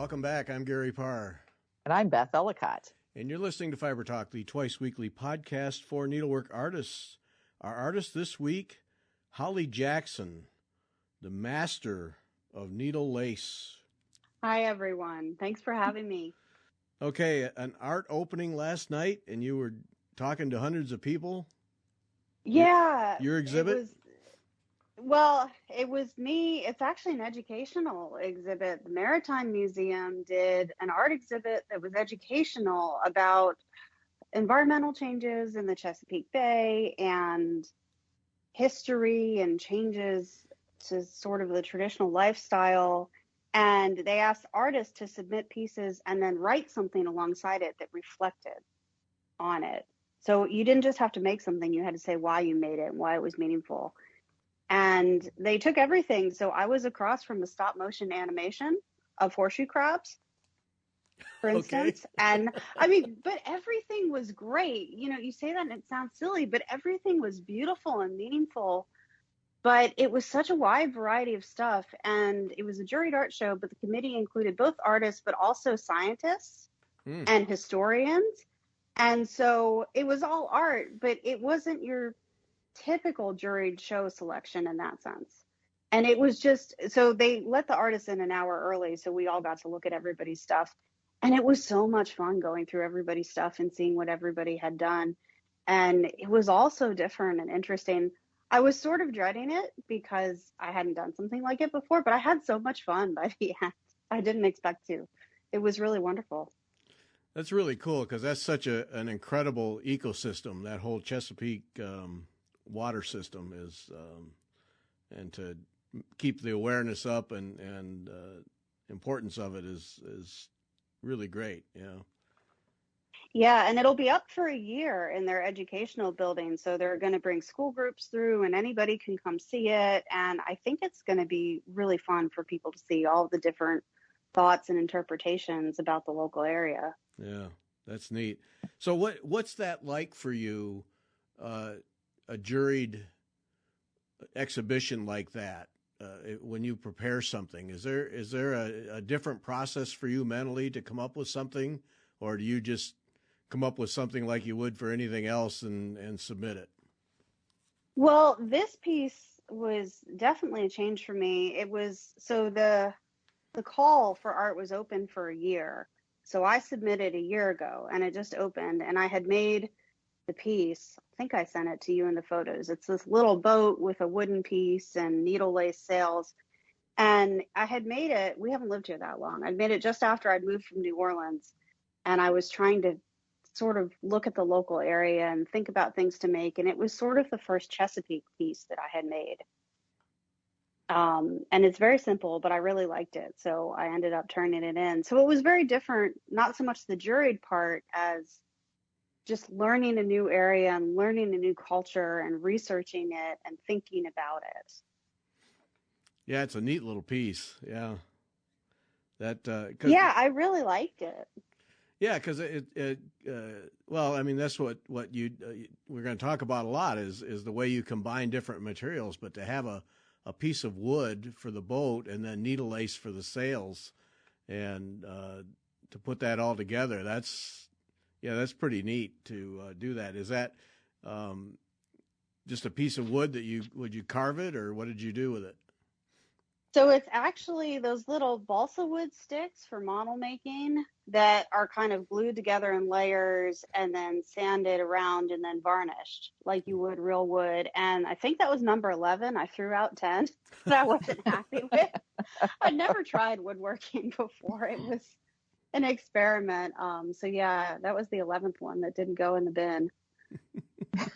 Welcome back. I'm Gary Parr. And I'm Beth Ellicott. And you're listening to Fiber Talk, the twice-weekly podcast for needlework artists. Our artist this week, Holly Jackson, the master of needle lace. Hi, everyone. Thanks for having me. Okay, an art opening last night, and you were talking to hundreds of people? Yeah. Your exhibit? It was me. It's actually an educational exhibit. The Maritime Museum did an art exhibit that was educational about environmental changes in the Chesapeake Bay and history and changes to sort of the traditional lifestyle. And they asked artists to submit pieces and then write something alongside it that reflected on it. So you didn't just have to make something, you had to say why you made it and why it was meaningful. And they took everything. So I was across from the stop motion animation of horseshoe crabs, for instance. Okay. And I mean, but everything was great. You know, you say that and it sounds silly, but everything was beautiful and meaningful. But it was such a wide variety of stuff. And it was a juried art show, but the committee included both artists, but also scientists and historians. And so it was all art, but it wasn't your typical juried show selection in that sense. And it was just, so they let the artists in an hour early, so we all got to look at everybody's stuff. And it was so much fun going through everybody's stuff and seeing what everybody had done. And it was all so different and interesting. I was sort of dreading it because I hadn't done something like it before, but I had so much fun by the end. I didn't expect to. It was really wonderful. That's really cool because that's such an incredible ecosystem, that whole Chesapeake water system is, and to keep the awareness up and importance of it is really great. Yeah, and it'll be up for a year in their educational building. So they're going to bring school groups through and anybody can come see it. And I think it's going to be really fun for people to see all the different thoughts and interpretations about the local area. Yeah, that's neat. So what's that like for you, a juried exhibition like that? When you prepare something, is there a different process for you mentally to come up with something, or do you just come up with something like you would for anything else and submit it? Well, this piece was definitely a change for me. It was, so the call for art was open for a year. So I submitted a year ago and it just opened, and I had made the piece. I think I sent it to you in the photos. It's this little boat with a wooden piece and needle lace sails. And I had made it, we haven't lived here that long. I'd made it just after I'd moved from New Orleans. And I was trying to sort of look at the local area and think about things to make. And it was sort of the first Chesapeake piece that I had made. And it's very simple, but I really liked it. So I ended up turning it in. So it was very different, not so much the juried part as just learning a new area and learning a new culture and researching it and thinking about it. Yeah, it's a neat little piece. Yeah. I really liked it. Yeah, because well, I mean, that's what you we're going to talk about a lot is the way you combine different materials, but to have a piece of wood for the boat and then needle lace for the sails, and to put that all together, that's pretty neat to do that. Is that just a piece of wood that would you carve it, or what did you do with it? So it's actually those little balsa wood sticks for model making that are kind of glued together in layers and then sanded around and then varnished like you would real wood. And I think that was number 11. I threw out 10 that I wasn't happy with. I'd never tried woodworking before. It was an experiment. So yeah, that was the 11th one that didn't go in the bin.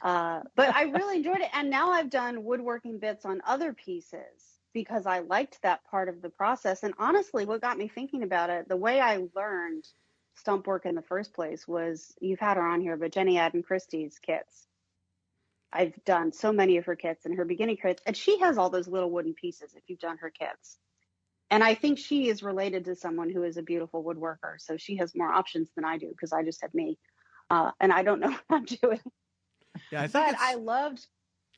But I really enjoyed it. And now I've done woodworking bits on other pieces because I liked that part of the process. And honestly, what got me thinking about it, the way I learned stump work in the first place was, you've had her on here, but Jenny Adden Christie's kits. I've done so many of her kits and her beginning kits, and she has all those little wooden pieces if you've done her kits. And I think she is related to someone who is a beautiful woodworker. So she has more options than I do because I just have me. And I don't know what I'm doing. Yeah, I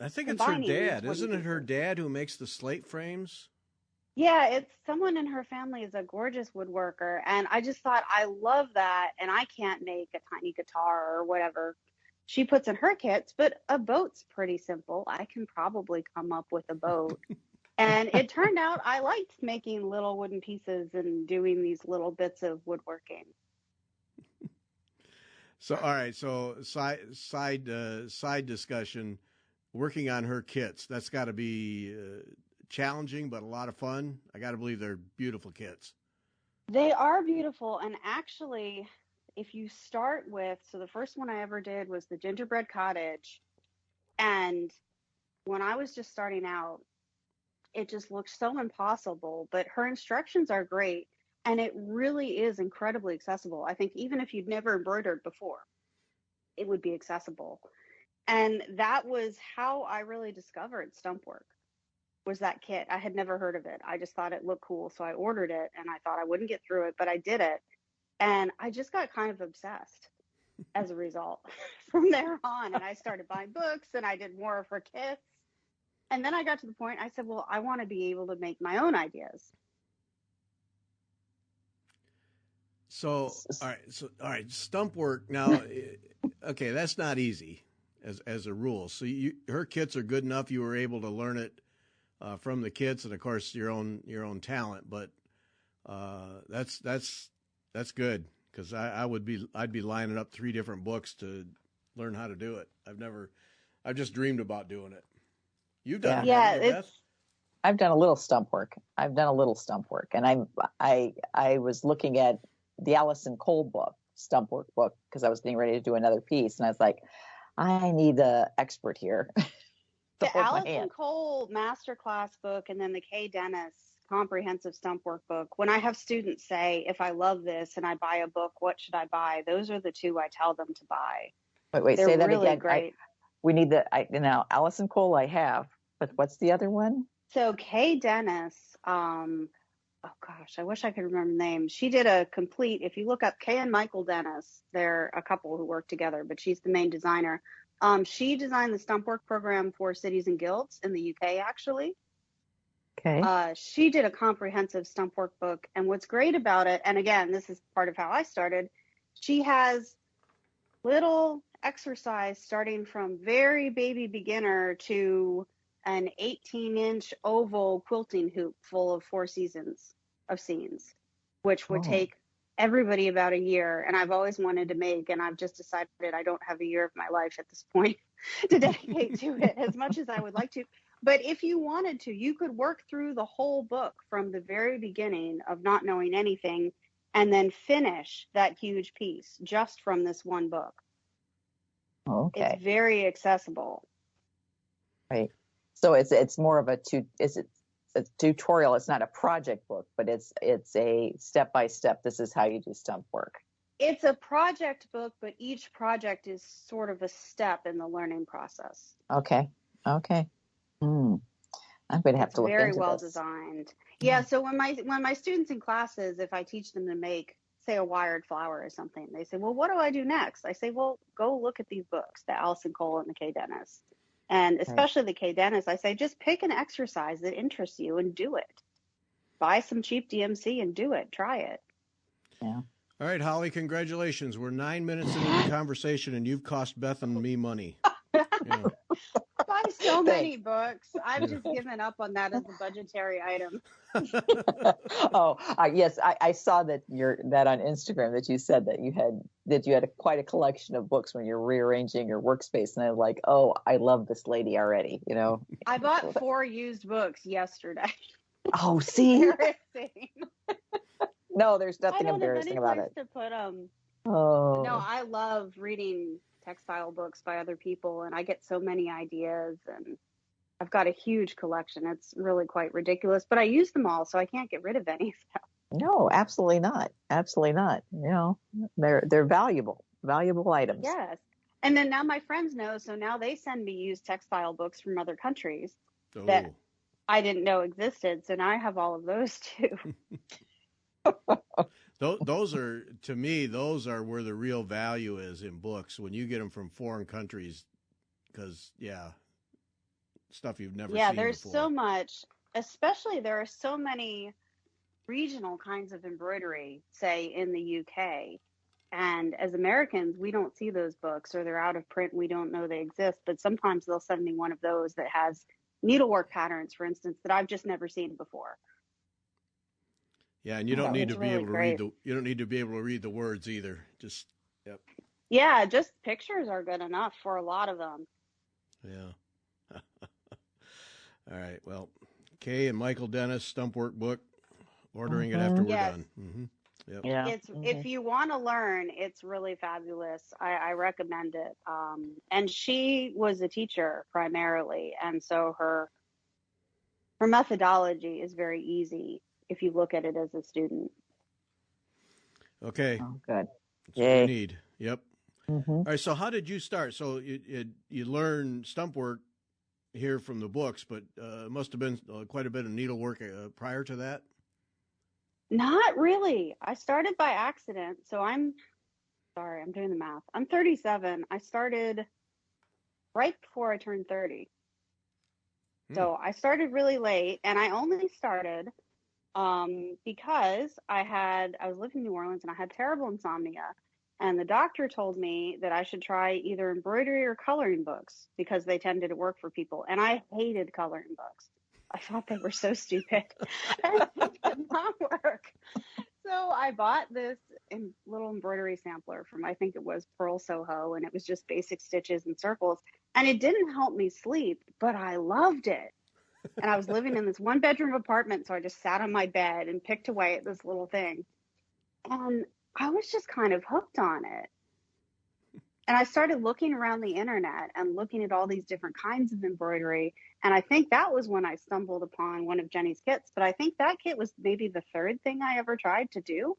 think it's her dad. Isn't it her dad who makes the slate frames? Yeah, it's someone in her family is a gorgeous woodworker, and I just thought I love that, and I can't make a tiny guitar or whatever she puts in her kits, but a boat's pretty simple. I can probably come up with a boat. And it turned out I liked making little wooden pieces and doing these little bits of woodworking. So, all right. So, side discussion. Working on her kits. That's got to be challenging, but a lot of fun. I got to believe they're beautiful kits. They are beautiful. And actually, if you start with, so the first one I ever did was the gingerbread cottage. And when I was just starting out, it just looked so impossible. But her instructions are great. And it really is incredibly accessible. I think even if you'd never embroidered before, it would be accessible. And that was how I really discovered stumpwork, was that kit. I had never heard of it. I just thought it looked cool. So I ordered it and I thought I wouldn't get through it, but I did it. And I just got kind of obsessed as a result from there on. And I started buying books and I did more of her kits. And then I got to the point I said, well, I want to be able to make my own ideas. So, all right, stump work now. Okay, that's not easy as a rule. So, her kits are good enough. You were able to learn it from the kits, and of course your own talent. But that's good because I'd be lining up 3 different books to learn how to do it. I've just dreamed about doing it. You've done it, haven't you, Beth? I've done a little stump work. And I was looking at the Allison Cole book, stump work book, because I was getting ready to do another piece, and I was like, I need an expert here. The Allison Cole masterclass book and then the Kay Dennis comprehensive stump work book. When I have students say, if I love this and I buy a book, what should I buy? Those are the 2 I tell them to buy. Wait, They're say that really again. Great. We need now Allison Cole I have, but what's the other one? So Kay Dennis, oh gosh, I wish I could remember the name. She did a complete, if you look up Kay and Michael Dennis, they're a couple who work together, but she's the main designer. She designed the stump work program for Cities and Guilds in the UK, actually. Okay. She did a comprehensive stump work book. And what's great about it, and again, this is part of how I started, she has little exercise starting from very baby beginner to an 18-inch oval quilting hoop full of 4 seasons of scenes, which would take everybody about a year. And I've always wanted to make, and I've just decided I don't have a year of my life at this point to dedicate to it as much as I would like to. But if you wanted to, you could work through the whole book from the very beginning of not knowing anything and then finish that huge piece just from this one book. Okay. It's very accessible. Right. So it's more of a tutorial. It's not a project book, but it's a step-by-step. This is how you do stump work. It's a project book, but each project is sort of a step in the learning process. Okay. I'm going to have to look into this. Very well designed. Yeah. So when my students in classes, if I teach them to make, say, a wired flower or something, they say, well, what do I do next? I say, well, go look at these books, the Allison Cole and the Kay Dennis. And especially the Kay Dennis, I say, just pick an exercise that interests you and do it. Buy some cheap DMC and do it. Try it. Yeah. All right, Holly, congratulations. We're 9 minutes into the conversation, and you've cost Beth and me money. Yeah. Buy so many books. I've just given up on that as a budgetary item. Yes, I saw that on Instagram that you said that you had quite a collection of books when you're rearranging your workspace, and I'm like, oh, I love this lady already. I bought 4 used books yesterday. Oh, see. Embarrassing. No, there's nothing embarrassing about it. To put them. Oh. No, I love reading textile books by other people, and I get so many ideas, and I've got a huge collection. It's really quite ridiculous, but I use them all, so I can't get rid of any of them. No, absolutely not. Absolutely not. They're valuable items. Yes. And then now my friends know, so now they send me used textile books from other countries that I didn't know existed. So now I have all of those too. Those are, to me, those are where the real value is in books, when you get them from foreign countries, because, stuff you've never seen Yeah, there's before. so much. especially there are so many regional kinds of embroidery, say in the UK. And as Americans, we don't see those books, or they're out of print. We don't know they exist. But sometimes they'll send me one of those that has needlework patterns, for instance, that I've just never seen before. Yeah, and you don't need to be really able to great. you don't need to be able to read the words either. Just yep. Yeah, just pictures are good enough for a lot of them. Yeah. All right. Well, Kay and Michael Dennis, Stumpwork book. Ordering it after we're Yes. done. Mm-hmm. Yep. Yeah. It's if you want to learn, it's really fabulous. I recommend it. And she was a teacher primarily, and so her methodology is very easy if you look at it as a student. Okay. Oh, good. That's what we need. Yep. Mm-hmm. All right. So how did you start? So you learn stump work here from the books, but it must have been quite a bit of needlework prior to that. Not really. I started by accident. So I'm doing the math. I'm 37. I started right before I turned 30. So I started really late, and I only started because I was living in New Orleans and I had terrible insomnia. And the doctor told me that I should try either embroidery or coloring books because they tended to work for people. And I hated coloring books. I thought they were so stupid. It did not work. So I bought this little embroidery sampler from, I think it was Pearl Soho, and it was just basic stitches and circles. And it didn't help me sleep, but I loved it. And I was living in this 1-bedroom apartment, so I just sat on my bed and picked away at this little thing. And I was just kind of hooked on it. And I started looking around the internet and looking at all these different kinds of embroidery. And I think that was when I stumbled upon one of Jenny's kits. But I think that kit was maybe the third thing I ever tried to do.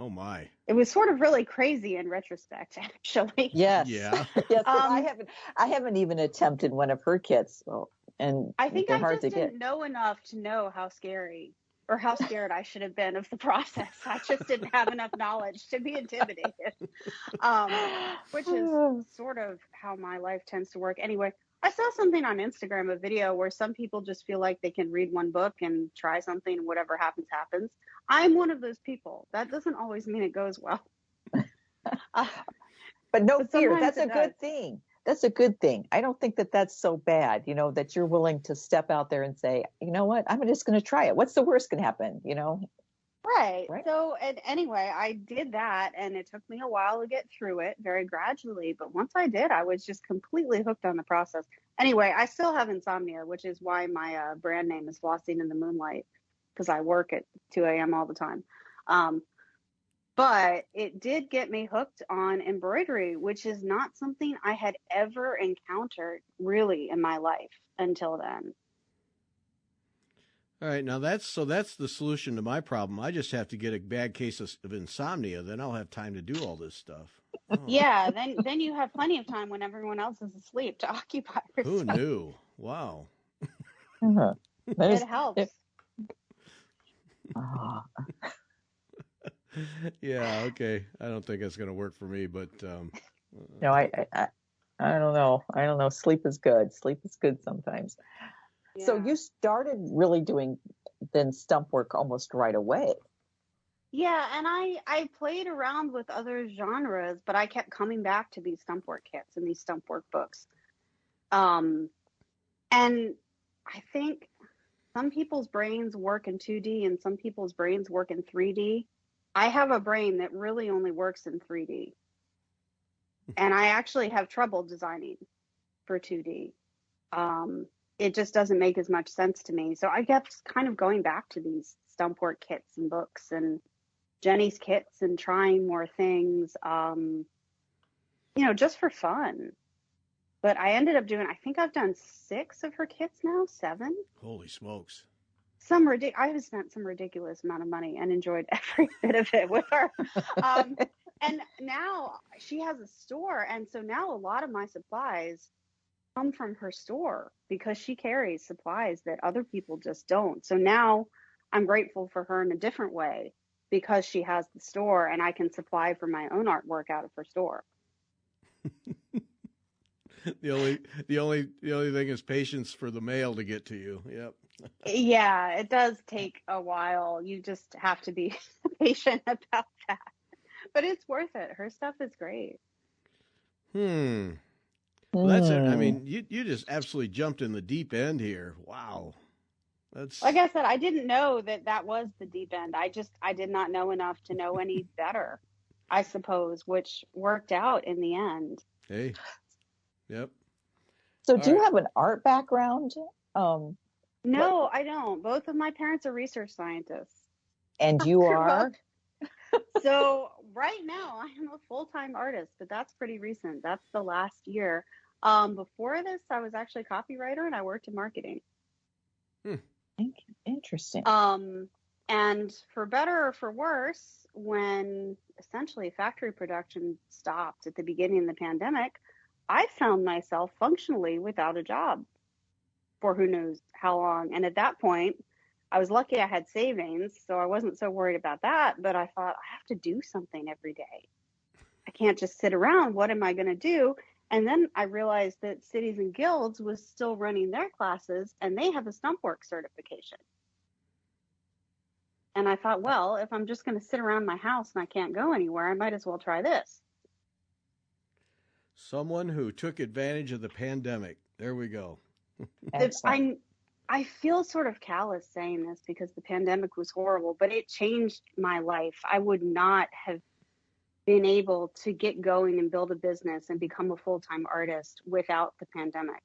Oh, my. It was sort of really crazy in retrospect, actually. Yes. Yeah. Yes. I haven't even attempted one of her kits. So, and I think they're I hard just to didn't get. know enough to know how scary or how scared I should have been of the process. I just didn't have enough knowledge to be intimidated, which is sort of how my life tends to work. Anyway, I saw something on Instagram, a video where some people just feel like they can read one book and try something and whatever happens, happens. I'm one of those people. That doesn't always mean it goes well. But no fear. sometimes That's a good thing. That's a good thing. I don't think that that's so bad, that you're willing to step out there and say, you know what, I'm just going to try it. What's the worst can happen, Right. Right. So, and anyway, I did that, and it took me a while to get through it very gradually. But once I did, I was just completely hooked on the process. Anyway, I still have insomnia, which is why my brand name is Flossing in the Moonlight, because I work at 2 a.m. all the time. But it did get me hooked on embroidery, which is not something I had ever encountered really in my life until then. All right. Now that's the solution to my problem. I just have to get a bad case of insomnia. Then I'll have time to do all this stuff. Oh. Yeah. Then you have plenty of time when everyone else is asleep to occupy yourself. Who knew? Wow. Uh-huh. It helps. Yeah, okay. I don't think that's going to work for me, but no, I don't know. I don't know. Sleep is good. Sleep is good sometimes. Yeah. So you started really doing then stump work almost right away. Yeah, and I played around with other genres, but I kept coming back to these stump work kits and these stump work books. And I think some people's brains work in 2D and some people's brains work in 3D. I have a brain that really only works in 3D. And I actually have trouble designing for 2D. It just doesn't make as much sense to me. So I kept kind of going back to these stump work kits and books and Jenny's kits and trying more things, just for fun. But I ended up I think I've done 6 of her kits now, 7. Holy smokes. I have spent some ridiculous amount of money and enjoyed every bit of it with her. And now she has a store. And so now a lot of my supplies come from her store because she carries supplies that other people just don't. So now I'm grateful for her in a different way because she has the store and I can supply for my own artwork out of her store. The only thing is patience for the mail to get to you. Yep. Yeah, it does take a while. You just have to be patient about that. But it's worth it. Her stuff is great. Hmm. Well, that's it. I Hmm. mean, you just absolutely jumped in the deep end here. Wow. Like That's I said, I didn't know that that was the deep end. I did not know enough to know any better, I suppose, which worked out in the end. hey. Yep. So All do you right. have an art background? Um, what, No, I don't. Both of my parents are research scientists. and I you grew up. are? So right now I am a full-time artist, but that's pretty recent. That's the last year. Before this, I was actually a copywriter and I worked in marketing. Hmm. Interesting. Um, and for better or for worse, when essentially factory production stopped at the beginning of the pandemic, I found myself functionally without a job for who knows how long. And at that point, I was lucky I had savings, so I wasn't so worried about that. But I thought, I have to do something every day. I can't just sit around. What am I going to do? And then I realized that Cities and Guilds was still running their classes and they have a stumpwork certification. And I thought, well, if I'm just going to sit around my house and I can't go anywhere, I might as well try this. Someone who took advantage of the pandemic. There we go. If Excellent. I feel sort of callous saying this because the pandemic was horrible, but it changed my life. I would not have been able to get going and build a business and become a full-time artist without the pandemic.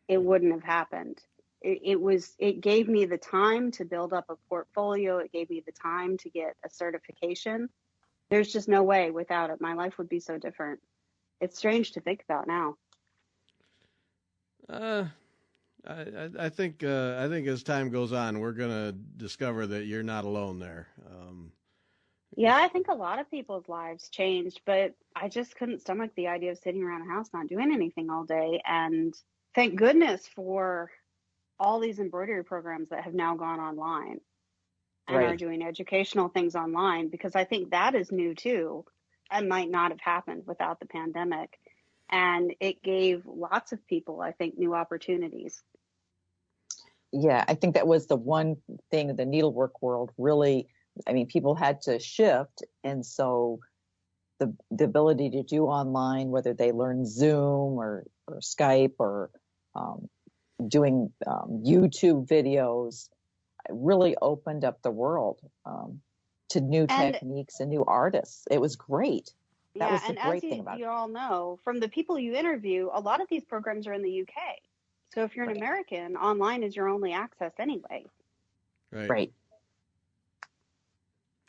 It wouldn't have happened. It gave me the time to build up a portfolio. It gave me the time to get a certification. There's just no way without it. My life would be so different. It's strange to think about now. Uh, I think as time goes on, we're gonna discover that you're not alone there. Yeah, I think a lot of people's lives changed, but I just couldn't stomach the idea of sitting around a house not doing anything all day. And thank goodness for all these embroidery programs that have now gone online and are Right. doing educational things online, because I think that is new too and might not have happened without the pandemic. And it gave lots of people, I think, new opportunities. Yeah, I think that was the one thing the needlework world really, I mean, people had to shift. And so the ability to do online, whether they learn Zoom or Skype or um, doing YouTube videos, really opened up the world to new And techniques and new artists. It was great. That yeah, was the and as great thing about you all know, from the people you interview, a lot of these programs are in the UK. So if you're it. an Right. American, online is your only access anyway. right. Right.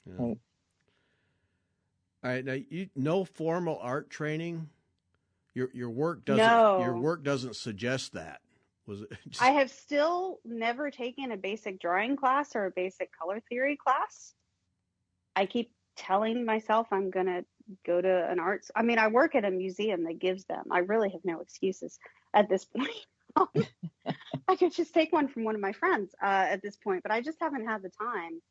Yeah. Right. All right. Now, you no formal art training. Your No, work doesn't suggest that. Was it I just have still never taken a basic drawing class or a basic color theory class. I keep telling myself I'm going to go to an arts. I mean, I work at a museum that gives them. I really have no excuses at this point. I could just take one from one of my friends at this point, but I just haven't had the time.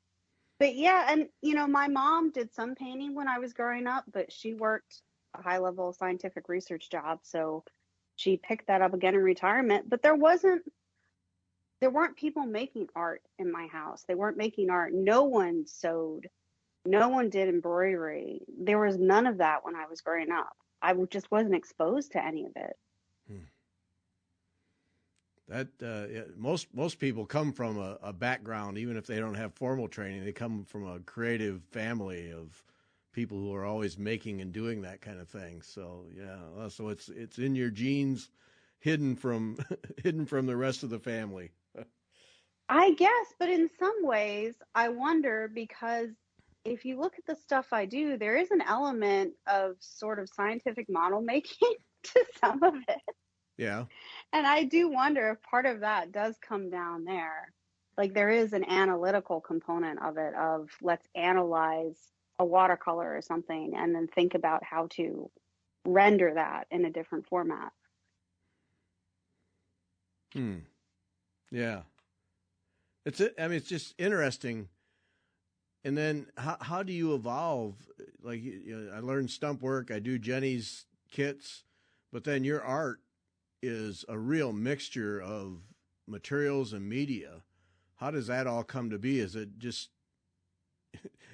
But yeah, and my mom did some painting when I was growing up, but she worked a high level scientific research job, so she picked that up again in retirement. But there weren't people making art in my house. They weren't making art. No one sewed. No one did embroidery. There was none of that when I was growing up. I just wasn't exposed to any of it. hmm. That yeah, most people come from a background, even if they don't have formal training. They come from a creative family of people who are always making and doing that kind of thing. So yeah, so it's in your genes, hidden from hidden from the rest of the family. I guess, but in some ways, I wonder because if you look at the stuff I do, there is an element of sort of scientific model making to some of it. Yeah. And I do wonder if part of that does come down there. Like there is an analytical component of it, of let's analyze a watercolor or something and then think about how to render that in a different format. Hmm. Yeah. I mean, it's just interesting. And then how do you evolve? Like I learned stump work. I do Jenny's kits, but then your art is a real mixture of materials and media. How does that all come to be? Is it just,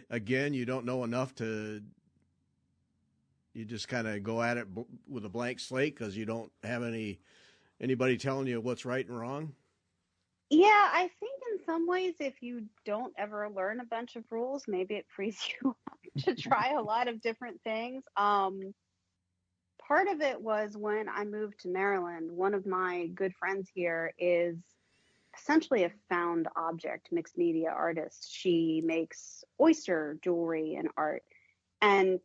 again, you don't know enough you just kind of go at it with a blank slate because you don't have anybody telling you what's right and wrong? Yeah, I think in some ways, if you don't ever learn a bunch of rules, maybe it frees you up to try a lot of different things. Part of it was when I moved to Maryland, one of my good friends here is essentially a found object mixed media artist. She makes oyster jewelry and art. And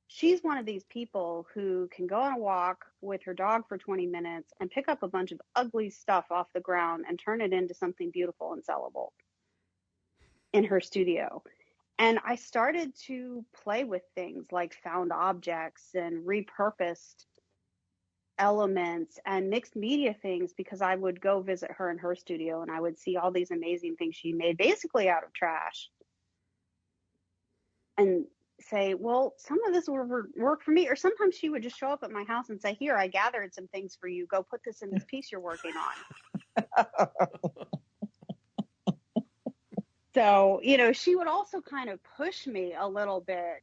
she's one of these people who can go on a walk with her dog for 20 minutes and pick up a bunch of ugly stuff off the ground and turn it into something beautiful and sellable in her studio. And I started to play with things like found objects and repurposed elements and mixed media things, because I would go visit her in her studio and I would see all these amazing things she made basically out of trash and say, well, some of this will work for me. Or sometimes she would just show up at my house and say, here, I gathered some things for you. Go put this in this piece you're working on. So, she would also kind of push me a little bit.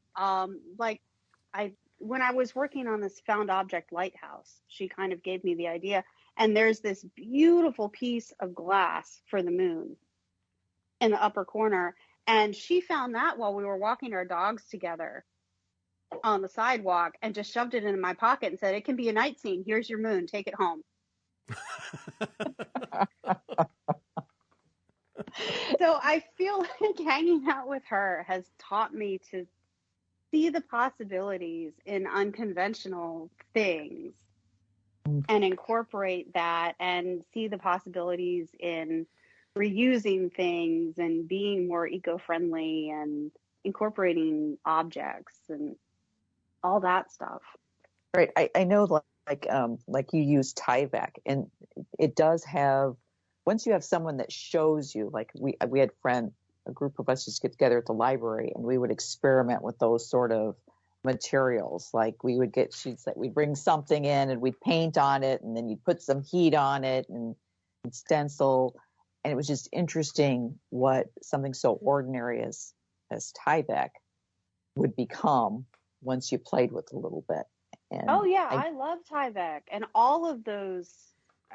When I was working on this found object lighthouse, she kind of gave me the idea. And there's this beautiful piece of glass for the moon in the upper corner. And she found that while we were walking our dogs together on the sidewalk and just shoved it in my pocket and said, it can be a night scene. Here's your moon. Take it home. So I feel like hanging out with her has taught me to see the possibilities in unconventional things and incorporate that, and see the possibilities in reusing things and being more eco-friendly and incorporating objects and all that stuff. Right. I know like you use Tyvek, and it does have, once you have someone that shows you, like we had a group of us just get together at the library and we would experiment with those sort of materials. Like we would get sheets that we'd bring something in and we'd paint on it, and then you'd put some heat on it and stencil. And it was just interesting what something so ordinary as Tyvek would become once you played with it a little bit. And oh yeah, I love Tyvek and all of those.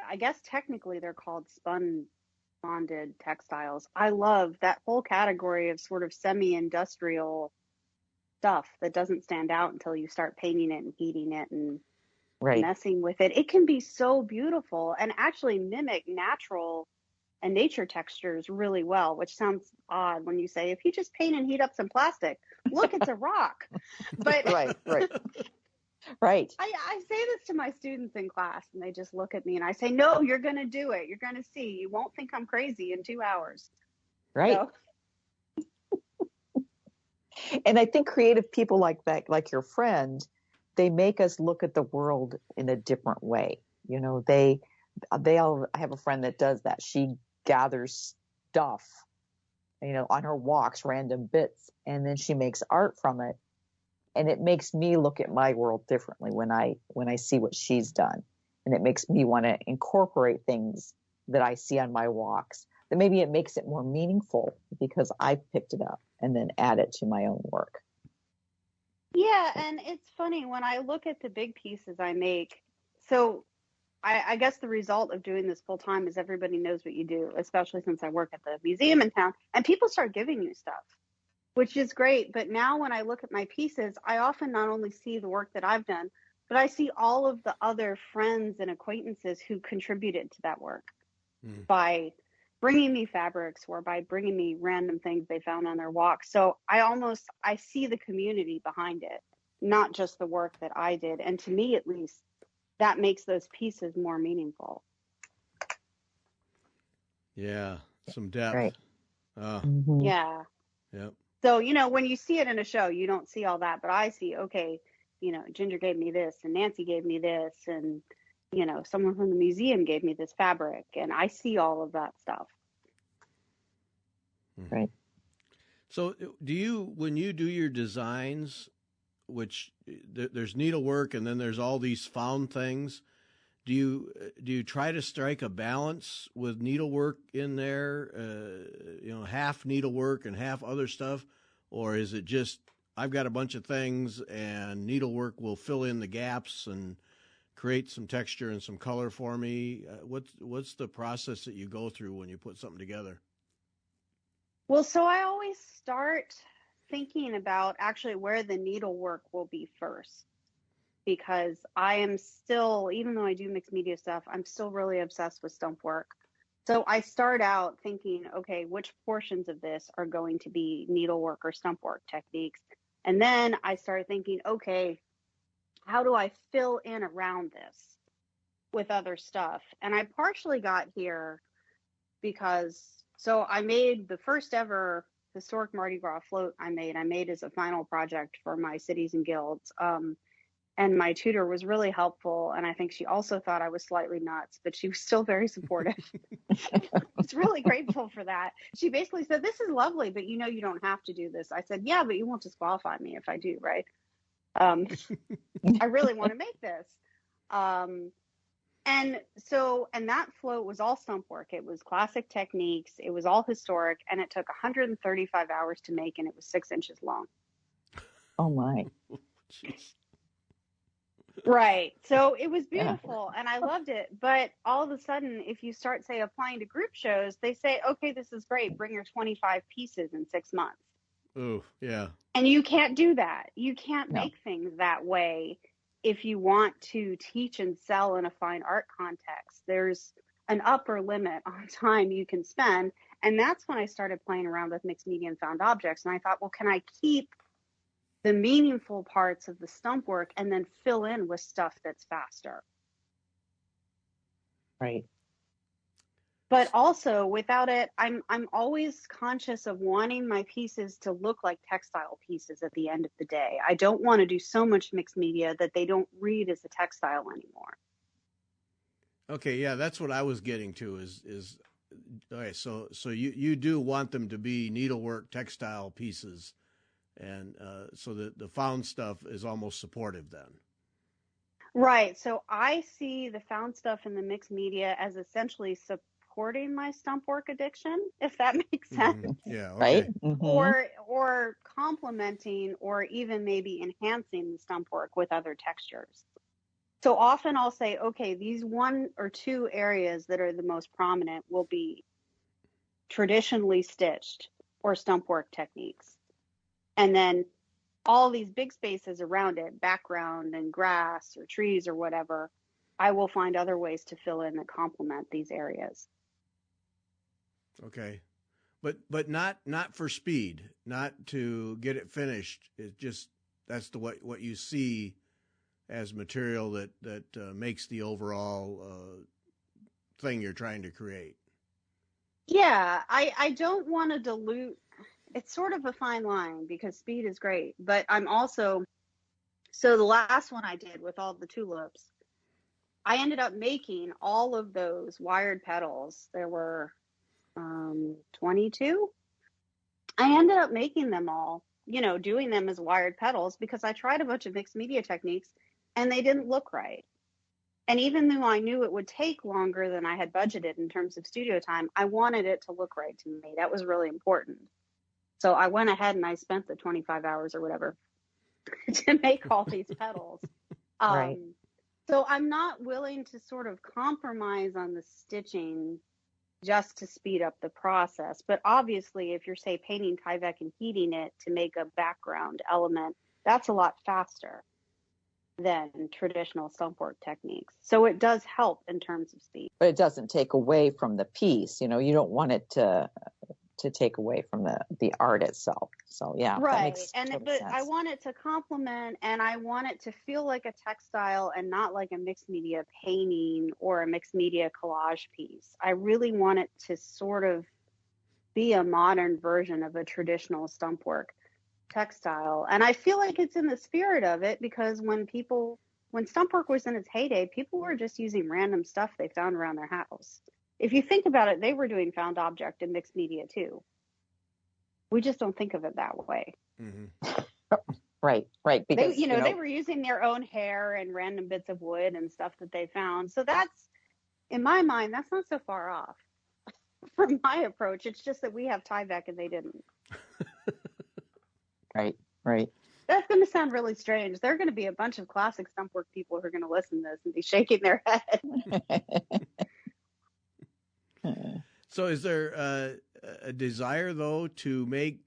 I guess technically they're called spun bonded textiles. I love that whole category of sort of semi-industrial stuff that doesn't stand out until you start painting it and heating it and messing with it. It can be so beautiful and actually mimic natural and nature textures really well, which sounds odd when you say, if you just paint and heat up some plastic, look, it's a rock. But right. I say this to my students in class and they just look at me and I say, no, you're going to do it. You're going to see. You won't think I'm crazy in 2 hours. Right. So. And I think creative people like that, like your friend, they make us look at the world in a different way. I have a friend that does that. She gathers stuff, on her walks, random bits, and then she makes art from it. And it makes me look at my world differently when I see what she's done. And it makes me want to incorporate things that I see on my walks. That maybe it makes it more meaningful because I picked it up and then add it to my own work. Yeah, and it's funny when I look at the big pieces I make. So I guess the result of doing this full time is everybody knows what you do, especially since I work at the museum in town, and people start giving you stuff, which is great. But now when I look at my pieces, I often not only see the work that I've done, but I see all of the other friends and acquaintances who contributed to that work by bringing me fabrics or by bringing me random things they found on their walk. So I see the community behind it, not just the work that I did. And to me, at least, that makes those pieces more meaningful. Yeah, some depth. Right. Yeah. Yep. So, when you see it in a show, you don't see all that, but I see, okay, Ginger gave me this and Nancy gave me this and, someone from the museum gave me this fabric, and I see all of that stuff. Right. So when you do your designs, which there's needlework and then there's all these found things, do you try to strike a balance with needlework in there? Half needlework and half other stuff, or is it just I've got a bunch of things and needlework will fill in the gaps and create some texture and some color for me? What's the process that you go through when you put something together? Well, so I always start thinking about actually where the needlework will be first, because I am still, even though I do mixed media stuff, I'm still really obsessed with stump work. So I start out thinking, okay, which portions of this are going to be needlework or stump work techniques? And then I started thinking, okay, how do I fill in around this with other stuff? And I partially got here because, so I made the first ever historic Mardi Gras float I made as a final project for my cities and guilds. And my tutor was really helpful. And I think she also thought I was slightly nuts, but she was still very supportive. I was really grateful for that. She basically said, this is lovely, but you don't have to do this. I said, yeah, but you won't disqualify me if I do, right? I really want to make this. And that float was all stump work. It was classic techniques. It was all historic, and it took 135 hours to make, and it was 6 inches long. Oh my. Jeez. Right. So it was beautiful, and I loved it. But all of a sudden, if you start, say, applying to group shows, they say, okay, this is great. Bring your 25 pieces in 6 months. Oh, yeah. And you can't do that. You can't make things that way if you want to teach and sell in a fine art context. There's an upper limit on time you can spend. And that's when I started playing around with mixed media and found objects. And I thought, well, can I keep the meaningful parts of the stump work and then fill in with stuff that's faster? Right. But also without it, I'm always conscious of wanting my pieces to look like textile pieces at the end of the day. I don't want to do so much mixed media that they don't read as a textile anymore. Okay, yeah, that's what I was getting to is all right, so you do want them to be needlework textile pieces, and so the found stuff is almost supportive then. Right. So I see the found stuff in the mixed media as essentially supporting my stump work addiction, if that makes sense. Mm-hmm. Yeah. Okay. Right. Mm-hmm. Or complementing or even maybe enhancing the stump work with other textures. So often I'll say, okay, these 1 or 2 areas that are the most prominent will be traditionally stitched or stump work techniques. And then all these big spaces around it, background and grass or trees or whatever, I will find other ways to fill in that complement these areas. Okay. But not for speed, not to get it finished. It just that's what you see as material that makes the overall thing you're trying to create. Yeah, I don't want to dilute. It's sort of a fine line because speed is great, but I'm also, so the last one I did with all the tulips, I ended up making all of those wired petals. There were 22. I ended up making them all, doing them as wired petals because I tried a bunch of mixed media techniques and they didn't look right. And even though I knew it would take longer than I had budgeted in terms of studio time, I wanted it to look right to me. That was really important. So I went ahead and I spent the 25 hours or whatever to make all these petals. Right. So I'm not willing to sort of compromise on the stitching just to speed up the process. But obviously, if you're, say, painting Tyvek and heating it to make a background element, that's a lot faster than traditional stump work techniques. So it does help in terms of speed. But it doesn't take away from the piece. You don't want it to take away from the art itself. So yeah, right. That makes But sense. I want it to complement, and I want it to feel like a textile and not like a mixed media painting or a mixed media collage piece. I really want it to sort of be a modern version of a traditional stump work textile. And I feel like it's in the spirit of it because when stump work was in its heyday, people were just using random stuff they found around their house. If you think about it, they were doing found object and mixed media too. We just don't think of it that way. Mm-hmm. Right. They, Because, they were using their own hair and random bits of wood and stuff that they found. So that's, in my mind, that's not so far off from my approach. It's just that we have Tyvek and they didn't. right. That's going to sound really strange. There are going to be a bunch of classic stumpwork people who are going to listen to this and be shaking their head. So is there a desire, though, to make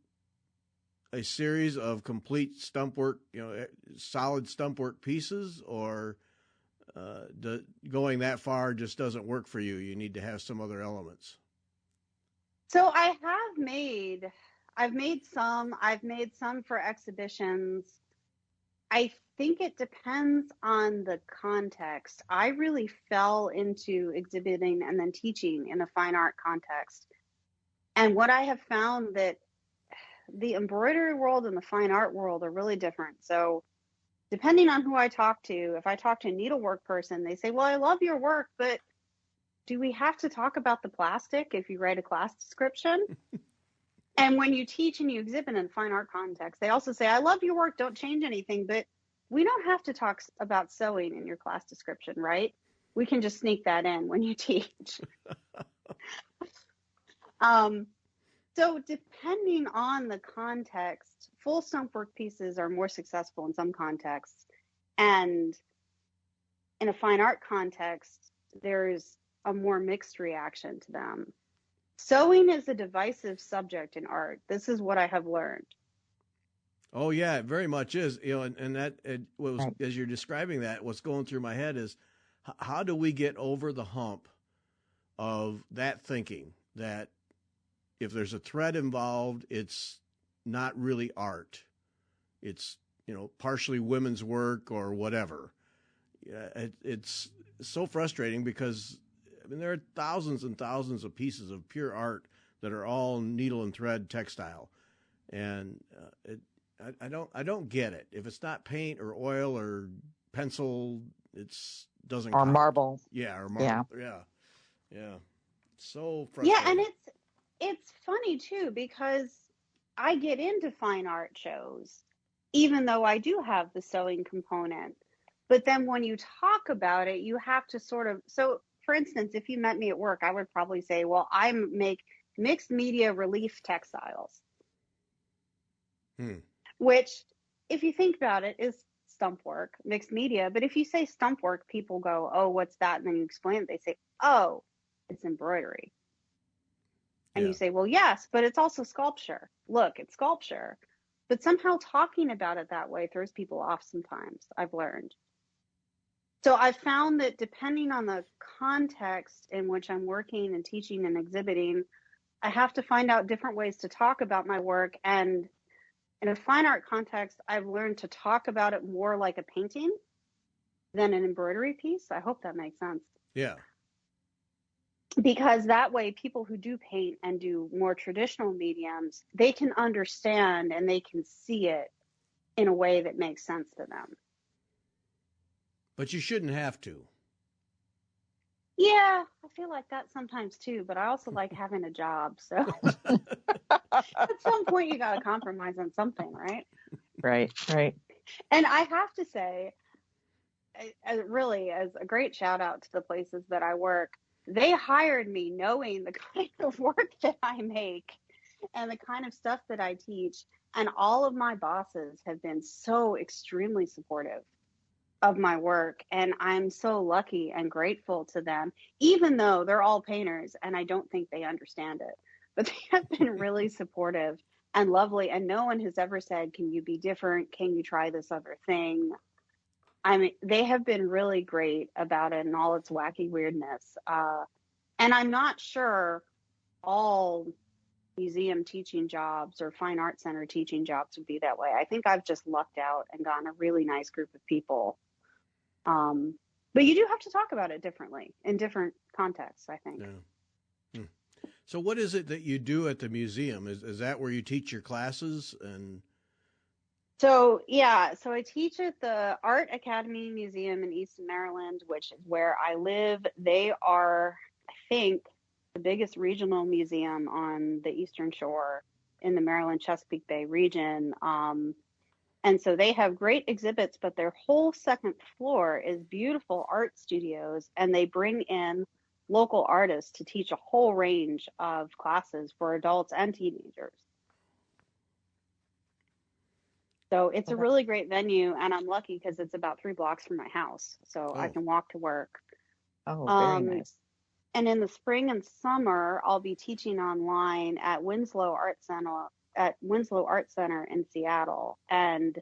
a series of complete stumpwork, solid stumpwork pieces, or going that far just doesn't work for you? You need to have some other elements. So I've made some for exhibitions. I think it depends on the context. I really fell into exhibiting and then teaching in a fine art context. And what I have found that the embroidery world and the fine art world are really different. So depending on who I talk to, if I talk to a needlework person, they say, well, I love your work, but do we have to talk about the plastic if you write a class description? And when you teach and you exhibit in a fine art context, they also say, I love your work, don't change anything, but we don't have to talk about sewing in your class description, right? We can just sneak that in when you teach. So depending on the context, full stumpwork pieces are more successful in some contexts. And in a fine art context, there's a more mixed reaction to them. Sewing is a divisive subject in art. This is what I have learned. Oh yeah, it very much is. And that as you're describing that, what's going through my head is, how do we get over the hump of that thinking that if there's a thread involved, it's not really art. It's, partially women's work or whatever. Yeah, it's so frustrating because, there are thousands and thousands of pieces of pure art that are all needle and thread textile. And I don't get it. If it's not paint or oil or pencil, doesn't or count. marble. Yeah, or marble. Yeah. So frustrating. Yeah, and it's funny too, because I get into fine art shows, even though I do have the sewing component. But then when you talk about it, you have to so for instance, if you met me at work, I would probably say, well, I make mixed media relief textiles, which, if you think about it, is stump work, mixed media. But if you say stump work, people go, oh, what's that? And then you explain it. They say, oh, it's embroidery. And you say, well, yes, but it's also sculpture. Look, it's sculpture. But somehow talking about it that way throws people off sometimes, I've learned. So I've found that depending on the context in which I'm working and teaching and exhibiting, I have to find out different ways to talk about my work. And in a fine art context, I've learned to talk about it more like a painting than an embroidery piece. I hope that makes sense. Yeah. Because that way, people who do paint and do more traditional mediums, they can understand and they can see it in a way that makes sense to them. But you shouldn't have to. Yeah, I feel like that sometimes too, but I also like having a job. So at some point, you got to compromise on something, right? Right. And I have to say, really, as a great shout out to the places that I work, they hired me knowing the kind of work that I make and the kind of stuff that I teach. And all of my bosses have been so extremely supportive of my work. And I'm so lucky and grateful to them, even though they're all painters and I don't think they understand it. But they have been really supportive and lovely. And no one has ever said, can you be different? Can you try this other thing? I mean, they have been really great about it and all its wacky weirdness. And I'm not sure all museum teaching jobs or fine art center teaching jobs would be that way. I think I've just lucked out and gotten a really nice group of people. But you do have to talk about it differently in different contexts, I think. Yeah. So what is it that you do at the museum? Is that where you teach your classes? And So I teach at the Art Academy Museum in Easton, Maryland, which is where I live. They are, I think, the biggest regional museum on the Eastern Shore in the Maryland Chesapeake Bay region. And so they have great exhibits, but their whole second floor is beautiful art studios, and they bring in local artists to teach a whole range of classes for adults and teenagers. So it's a really great venue, and I'm lucky because it's about 3 blocks from my house, so I can walk to work. Oh, very nice. And in the spring and summer, I'll be teaching online at Winslow Art Center in Seattle, and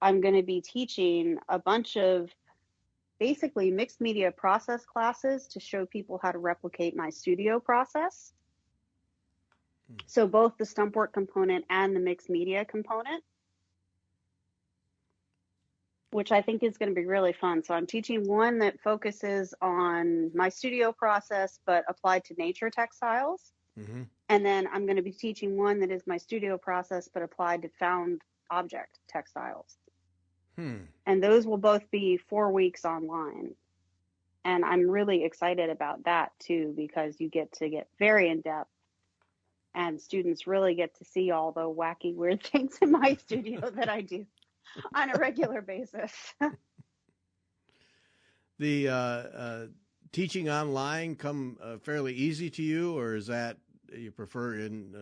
I'm going to be teaching a bunch of basically mixed media process classes to show people how to replicate my studio process. So both the stump work component and the mixed media component, which I think is going to be really fun. So I'm teaching one that focuses on my studio process, but applied to nature textiles. Mm-hmm. And then I'm going to be teaching one that is my studio process, but applied to found object textiles. And those will both be 4 weeks online. And I'm really excited about that too, because you get to get very in depth, and students really get to see all the wacky, weird things in my studio that I do on a regular basis. The teaching online come fairly easy to you, or is that you prefer in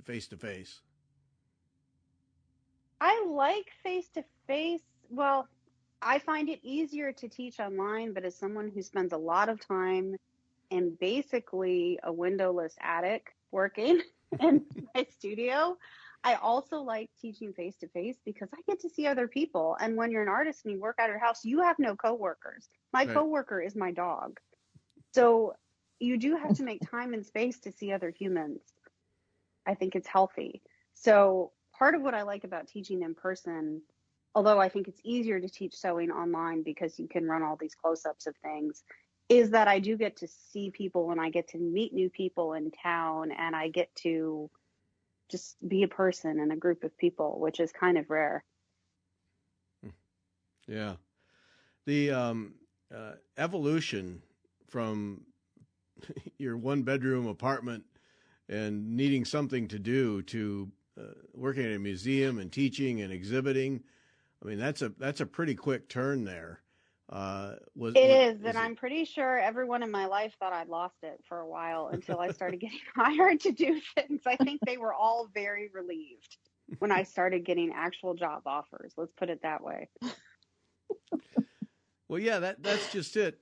face-to-face? I like face-to-face. Well, I find it easier to teach online, but as someone who spends a lot of time in basically a windowless attic working in my studio, I also like teaching face-to-face because I get to see other people. And when you're an artist and you work out of your house, you have no coworkers. My coworker is my dog. So you do have to make time and space to see other humans. I think it's healthy. So part of what I like about teaching in person, although I think it's easier to teach sewing online because you can run all these close-ups of things, is that I do get to see people and I get to meet new people in town, and I get to just be a person in a group of people, which is kind of rare. Yeah. The evolution from your one-bedroom apartment and needing something to do to working at a museum and teaching and exhibiting, I mean, that's a pretty quick turn there. And I'm pretty sure everyone in my life thought I'd lost it for a while until I started getting hired to do things. I think they were all very relieved when I started getting actual job offers. Let's put it that way. Well, yeah, that's just it.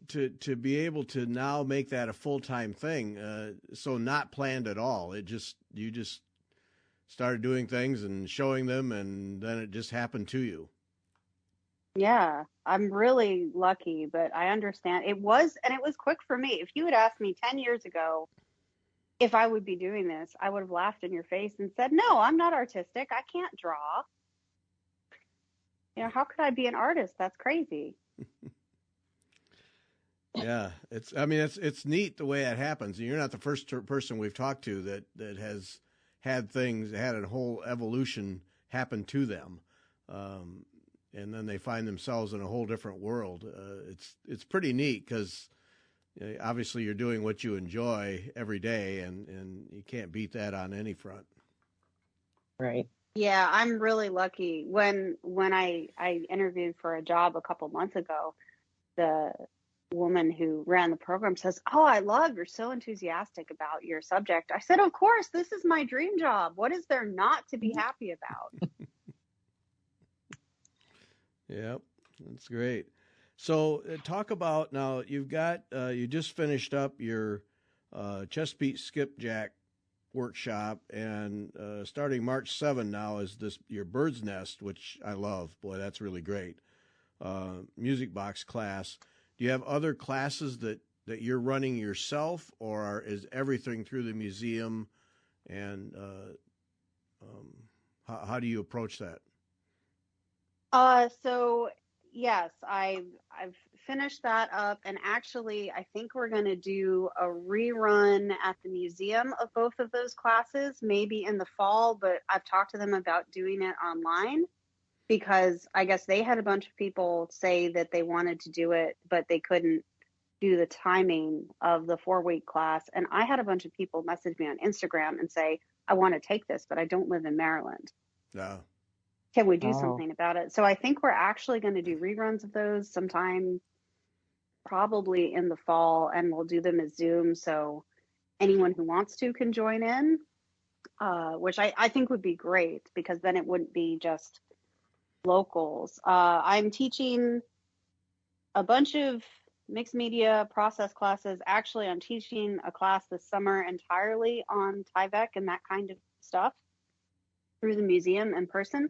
To be able to now make that a full-time thing, so not planned at all. You just started doing things and showing them, and then it just happened to you. Yeah, I'm really lucky, but I understand it was quick for me. If you had asked me 10 years ago if I would be doing this, I would have laughed in your face and said, "No, I'm not artistic. I can't draw. How could I be an artist? That's crazy." Yeah, it's neat the way it happens. You're not the first person we've talked to that has had a whole evolution happen to them. And then they find themselves in a whole different world. It's pretty neat because obviously you're doing what you enjoy every day, and you can't beat that on any front. Right. Yeah, I'm really lucky. When I interviewed for a job a couple months ago, the woman who ran the program says, "Oh, I love you're so enthusiastic about your subject." I said, "Of course, this is my dream job. What is there not to be happy about?" Yep, that's great. So talk about now. You've got you just finished up your chest piece skipjack workshop, and starting March 7 now is your bird's nest, which I love. Boy, that's really great. Music box class. Do you have other classes that you're running yourself, or is everything through the museum? And how do you approach that? So yes, I've finished that up, and actually I think we're going to do a rerun at the museum of both of those classes, maybe in the fall, but I've talked to them about doing it online because I guess they had a bunch of people say that they wanted to do it, but they couldn't do the timing of the 4-week class. And I had a bunch of people message me on Instagram and say, "I want to take this, but I don't live in Maryland." No. can we do Oh, something about it? So I think we're actually going to do reruns of those sometime probably in the fall, and we'll do them as Zoom. So anyone who wants to can join in, which I think would be great because then it wouldn't be just locals. I'm teaching a bunch of mixed media process classes. Actually, I'm teaching a class this summer entirely on Tyvek and that kind of stuff through the museum in person,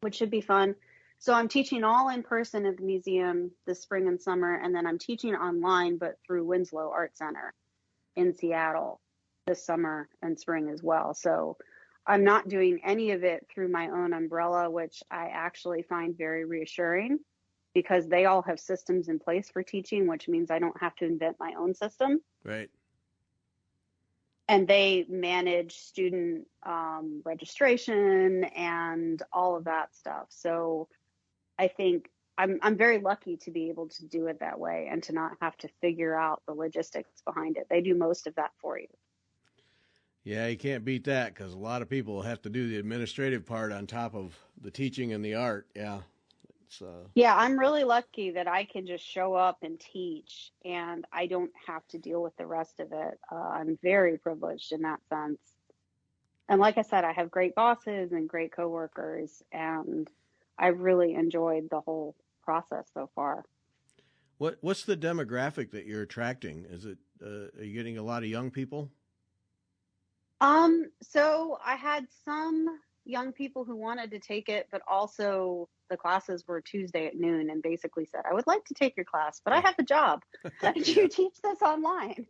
which should be fun. So I'm teaching all in person at the museum this spring and summer, and then I'm teaching online, but through Winslow Art Center in Seattle this summer and spring as well. So I'm not doing any of it through my own umbrella, which I actually find very reassuring because they all have systems in place for teaching, which means I don't have to invent my own system. Right. And they manage student registration and all of that stuff. So I think I'm very lucky to be able to do it that way and to not have to figure out the logistics behind it. They do most of that for you. Yeah, you can't beat that because a lot of people have to do the administrative part on top of the teaching and the art. Yeah. Yeah, I'm really lucky that I can just show up and teach and I don't have to deal with the rest of it. I'm very privileged in that sense. And like I said, I have great bosses and great coworkers, and I've really enjoyed the whole process so far. What's the demographic that you're attracting? Is it are you getting a lot of young people? So I had some young people who wanted to take it, but also the classes were Tuesday at noon and basically said, I would like to take your class, but I have a job. Could you teach this online?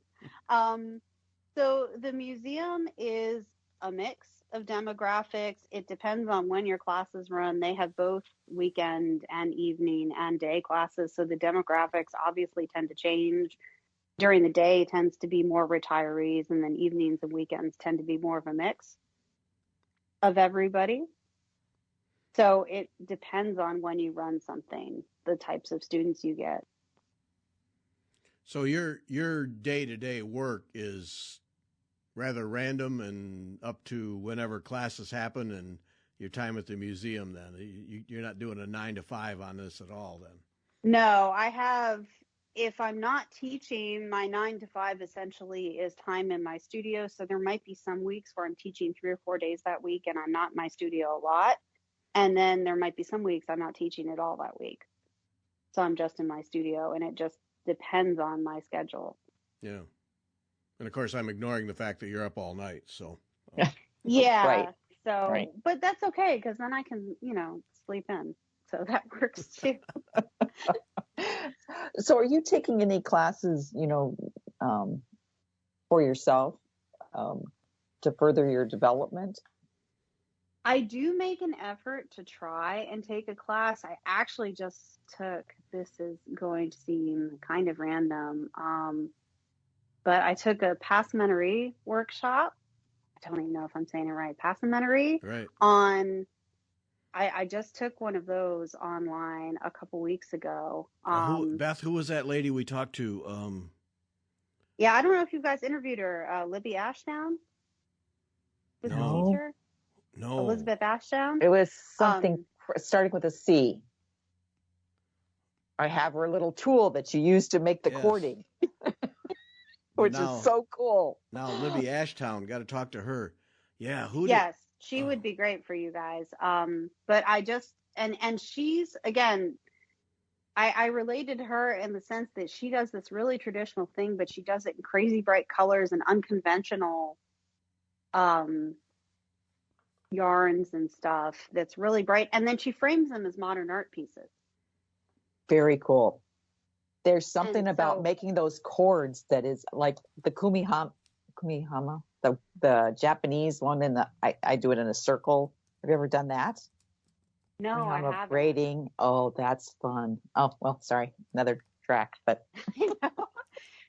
So the museum is a mix of demographics. It depends on when your classes run. They have both weekend and evening and day classes. So the demographics obviously tend to change. During the day tends to be more retirees, and then evenings and weekends tend to be more of a mix of everybody. So it depends on when you run something, the types of students you get. So your day-to-day work is rather random and up to whenever classes happen and your time at the museum then. You're not doing a 9 to 5 on this at all then. No, I have, if I'm not teaching, my 9 to 5 essentially is time in my studio. So there might be some weeks where I'm teaching 3 or 4 days that week and I'm not in my studio a lot. And then there might be some weeks I'm not teaching at all that week. So I'm just in my studio, and it just depends on my schedule. Yeah. And of course, I'm ignoring the fact that you're up all night. So. Yeah. Right. So, Right. But that's okay because then I can, sleep in. So that works too. So are you taking any classes, for yourself to further your development? I do make an effort to try and take a class. I actually just took, this is going to seem kind of random, but I took a passementerie workshop. I don't even know if I'm saying it right. Passementerie Right. I just took one of those online a couple weeks ago. Beth, who was that lady we talked to? Yeah, I don't know if you guys interviewed her. Libby Ashdown was the teacher. No. Elizabeth Ashdown. It was something starting with a C. I have her little tool that she used to make the cording, which is so cool. Now, Libby Ashtown, got to talk to her. Yeah, Yes, she would be great for you guys. But I just, and she's, again, I related to her in the sense that she does this really traditional thing, but she does it in crazy bright colors and unconventional yarns and stuff that's really bright. And then she frames them as modern art pieces. Very cool. There's something about making those cords that is like the kumihama, the Japanese one, and I do it in a circle. Have you ever done that? No, I haven't. Braiding. Oh, that's fun. Oh, well, sorry, another track, but.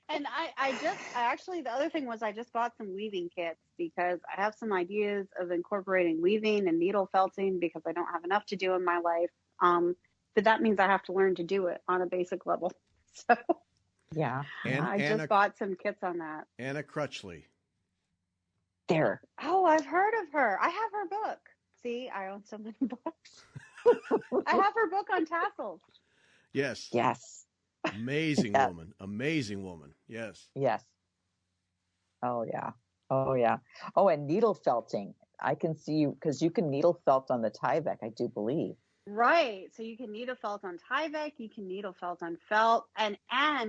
And the other thing was I just bought some weaving kits because I have some ideas of incorporating weaving and needle felting because I don't have enough to do in my life. But that means I have to learn to do it on a basic level. So yeah. I just bought some kits on that. Anna Crutchley. There. Oh, I've heard of her. I have her book. See, I own so many books. I have her book on tassels. Yes. Yes. Amazing Yeah. woman. Amazing woman. Yes. Yes. Oh yeah. Oh yeah. Oh, and needle felting. I can see you because you can needle felt on the Tyvek, I do believe. Right. So you can needle felt on Tyvek, you can needle felt on felt, and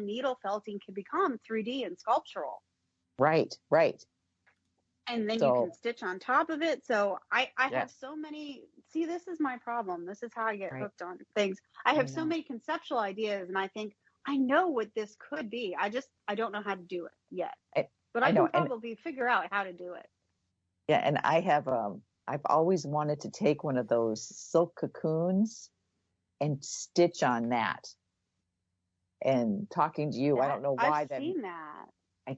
needle felting can become 3D and sculptural. Right. Right. And then you So can stitch on top of it. So I have yes. so many. See, this is my problem. This is how I get Right. hooked on things. I have so know. many conceptual ideas, and I think I know what this could be. I don't know how to do it yet. But I know. can probably figure out how to do it. Yeah, and I've always wanted to take one of those silk cocoons and stitch on that. And talking to you, I don't know why I've that. seen that.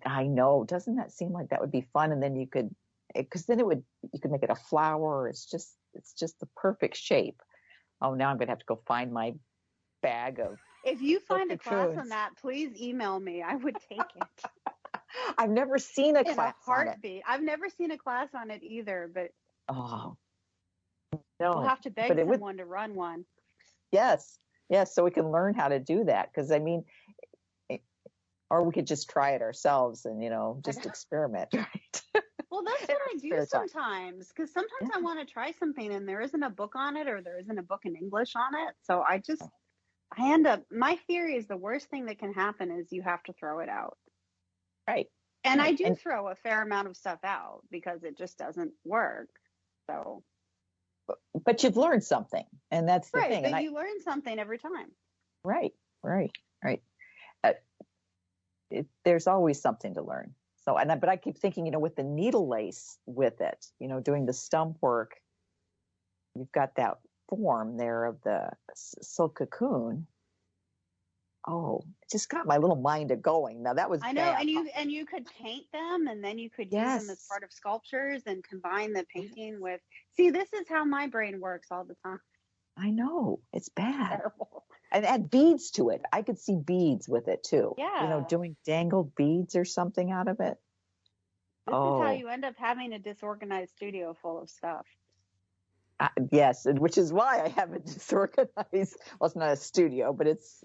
I know. Doesn't that seem like that would be fun? And then you could, because then you could make it a flower. It's just the perfect shape. Oh, now I'm gonna have to go find my bag of. If you find a class cocoons. on that, please email me. I would take it. I've never seen a In class a heartbeat. I've never seen a class on it either, but oh no, we'll have to beg someone to run one. Yes, so we can learn how to do that. Because I mean, or we could just try it ourselves and just experiment, right? Well, that's what I do sometimes, because sometimes I want to try something and there isn't a book on it, or there isn't a book in English on it. So I end up, my theory is the worst thing that can happen is you have to throw it out. Right. And I do throw a fair amount of stuff out because it just doesn't work. So. But you've learned something, and that's the thing. Right, but you learn something every time. Right. There's always something to learn. So, but I keep thinking, with the needle lace with it, doing the stump work, you've got that form there of the silk cocoon. Oh, it just got my little mind a going. Now that was I know, bad. and you could paint them, and then you could use them as part of sculptures and combine the painting with. See, this is how my brain works all the time. I know, it's bad. Terrible. And add beads to it. I could see beads with it too. Yeah. Doing dangled beads or something out of it. This is how you end up having a disorganized studio full of stuff. Yes, which is why I have a disorganized. Well, it's not a studio, but it's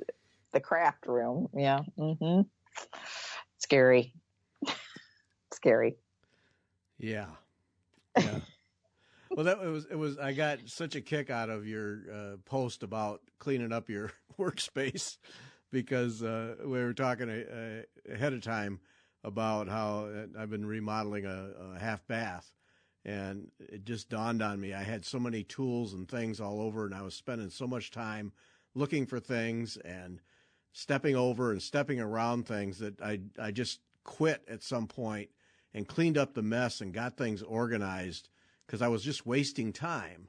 the craft room. Yeah. Mm-hmm. Scary. Scary. Yeah. Well, it was. I got such a kick out of your post about cleaning up your workspace, because we were talking ahead of time about how I've been remodeling a half bath, and it just dawned on me. I had so many tools and things all over, and I was spending so much time looking for things and stepping over and stepping around things that I just quit at some point and cleaned up the mess and got things organized, because I was just wasting time.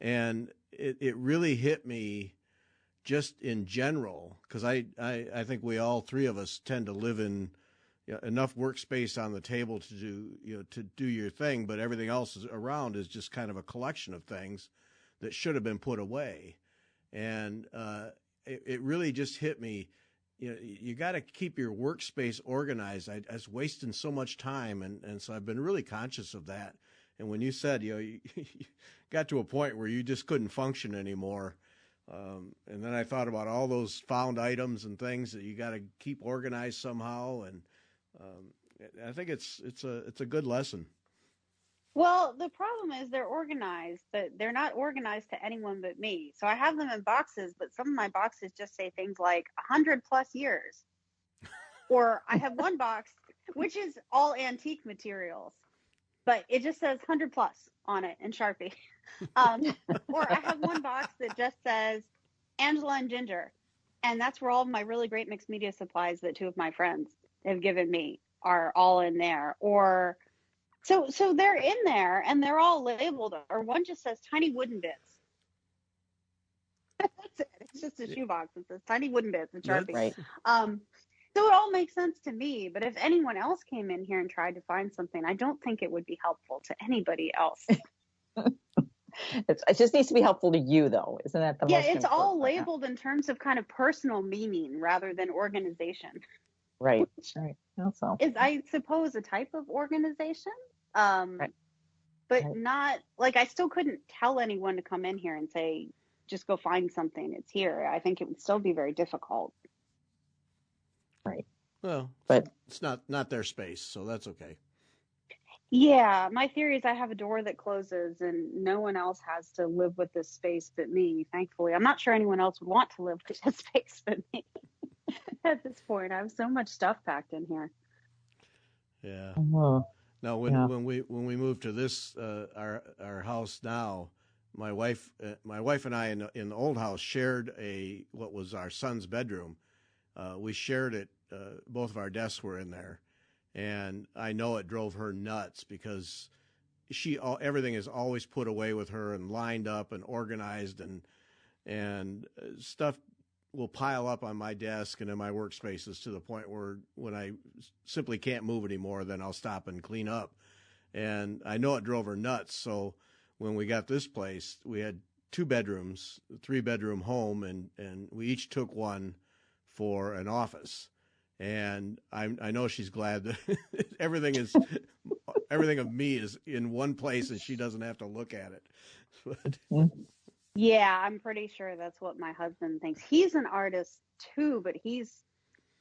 And it really hit me just in general, because I think we all three of us tend to live in enough workspace on the table to do your thing, but everything else around is just kind of a collection of things that should have been put away. And it really just hit me. You got to keep your workspace organized. I was wasting so much time, and so I've been really conscious of that. And when you said, you got to a point where you just couldn't function anymore, and then I thought about all those found items and things that you got to keep organized somehow. And I think it's a good lesson. Well, the problem is they're organized, but they're not organized to anyone but me. So I have them in boxes, but some of my boxes just say things like 100+ years. Or I have one box, which is all antique materials, but it just says 100+ on it in Sharpie. Or I have one box that just says Angela and Ginger. And that's where all of my really great mixed media supplies that two of my friends have given me are all in there. Or so they're in there and they're all labeled, or one just says tiny wooden bits. That's it. It's just a shoebox that says tiny wooden bits in Sharpie. Right. So it all makes sense to me, but if anyone else came in here and tried to find something, I don't think it would be helpful to anybody else. It just needs to be helpful to you, though. Isn't that the most important? Yeah, it's all labeled in terms of kind of personal meaning rather than organization. Right. Also is, I suppose, a type of organization. Right. but not like I still couldn't tell anyone to come in here and say, just go find something. It's here. I think it would still be very difficult. Right. Well, but it's not their space, so that's okay. Yeah, my theory is I have a door that closes and no one else has to live with this space but me, thankfully. I'm not sure anyone else would want to live with this space but me at this point. I have so much stuff packed in here. Yeah. uh-huh. Now, when we moved to this our house now, my wife and I in the old house shared what was our son's bedroom. We shared it. Both of our desks were in there. And I know it drove her nuts because everything is always put away with her and lined up and organized, and stuff will pile up on my desk and in my workspaces to the point where when I simply can't move anymore, then I'll stop and clean up. And I know it drove her nuts. So when we got this place, we had 2 bedrooms, 3-bedroom home, and we each took one for an office. And I know she's glad that everything of me is in one place and she doesn't have to look at it. But, yeah, I'm pretty sure that's what my husband thinks. He's an artist too, but he's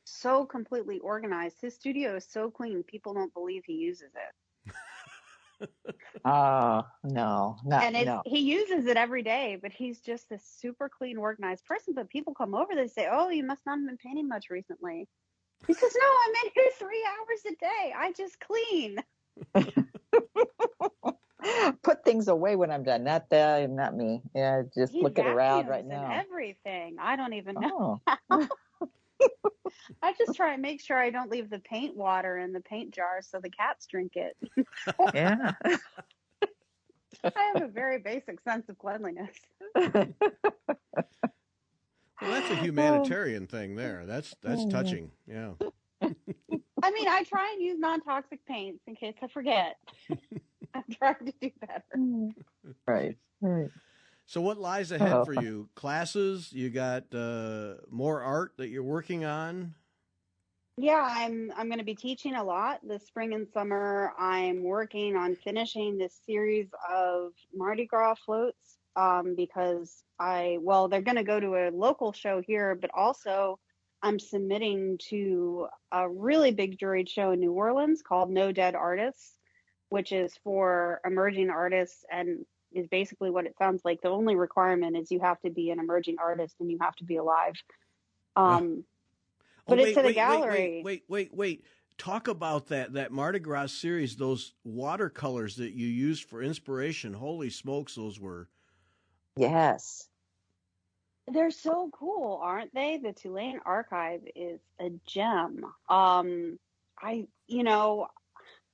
so completely organized. His studio is so clean, people don't believe he uses it. No. He uses it every day, but he's just this super clean, organized person. But people come over, they say, "Oh, you must not have been painting much recently." He says, "No, I'm in here 3 hours a day. I just clean." Put things away when I'm done. Not me. Yeah, just He look at around right vacuums now. and everything. I don't even know. Oh. I just try and make sure I don't leave the paint water in the paint jar so the cats drink it. Yeah. I have a very basic sense of cleanliness. Well, that's a humanitarian thing there. That's touching. Yeah. I mean, I try and use non-toxic paints in case I forget. I'm trying to do better. Right. So what lies ahead for you? Classes? You got more art that you're working on? Yeah, I'm going to be teaching a lot this spring and summer. I'm working on finishing this series of Mardi Gras floats because they're going to go to a local show here, but also I'm submitting to a really big juried show in New Orleans called No Dead Artists, which is for emerging artists and is basically what it sounds like. The only requirement is you have to be an emerging artist and you have to be alive. But it's at a gallery. Wait. Talk about that Mardi Gras series, those watercolors that you used for inspiration. Holy smokes, those were. Yes. They're so cool, aren't they? The Tulane Archive is a gem.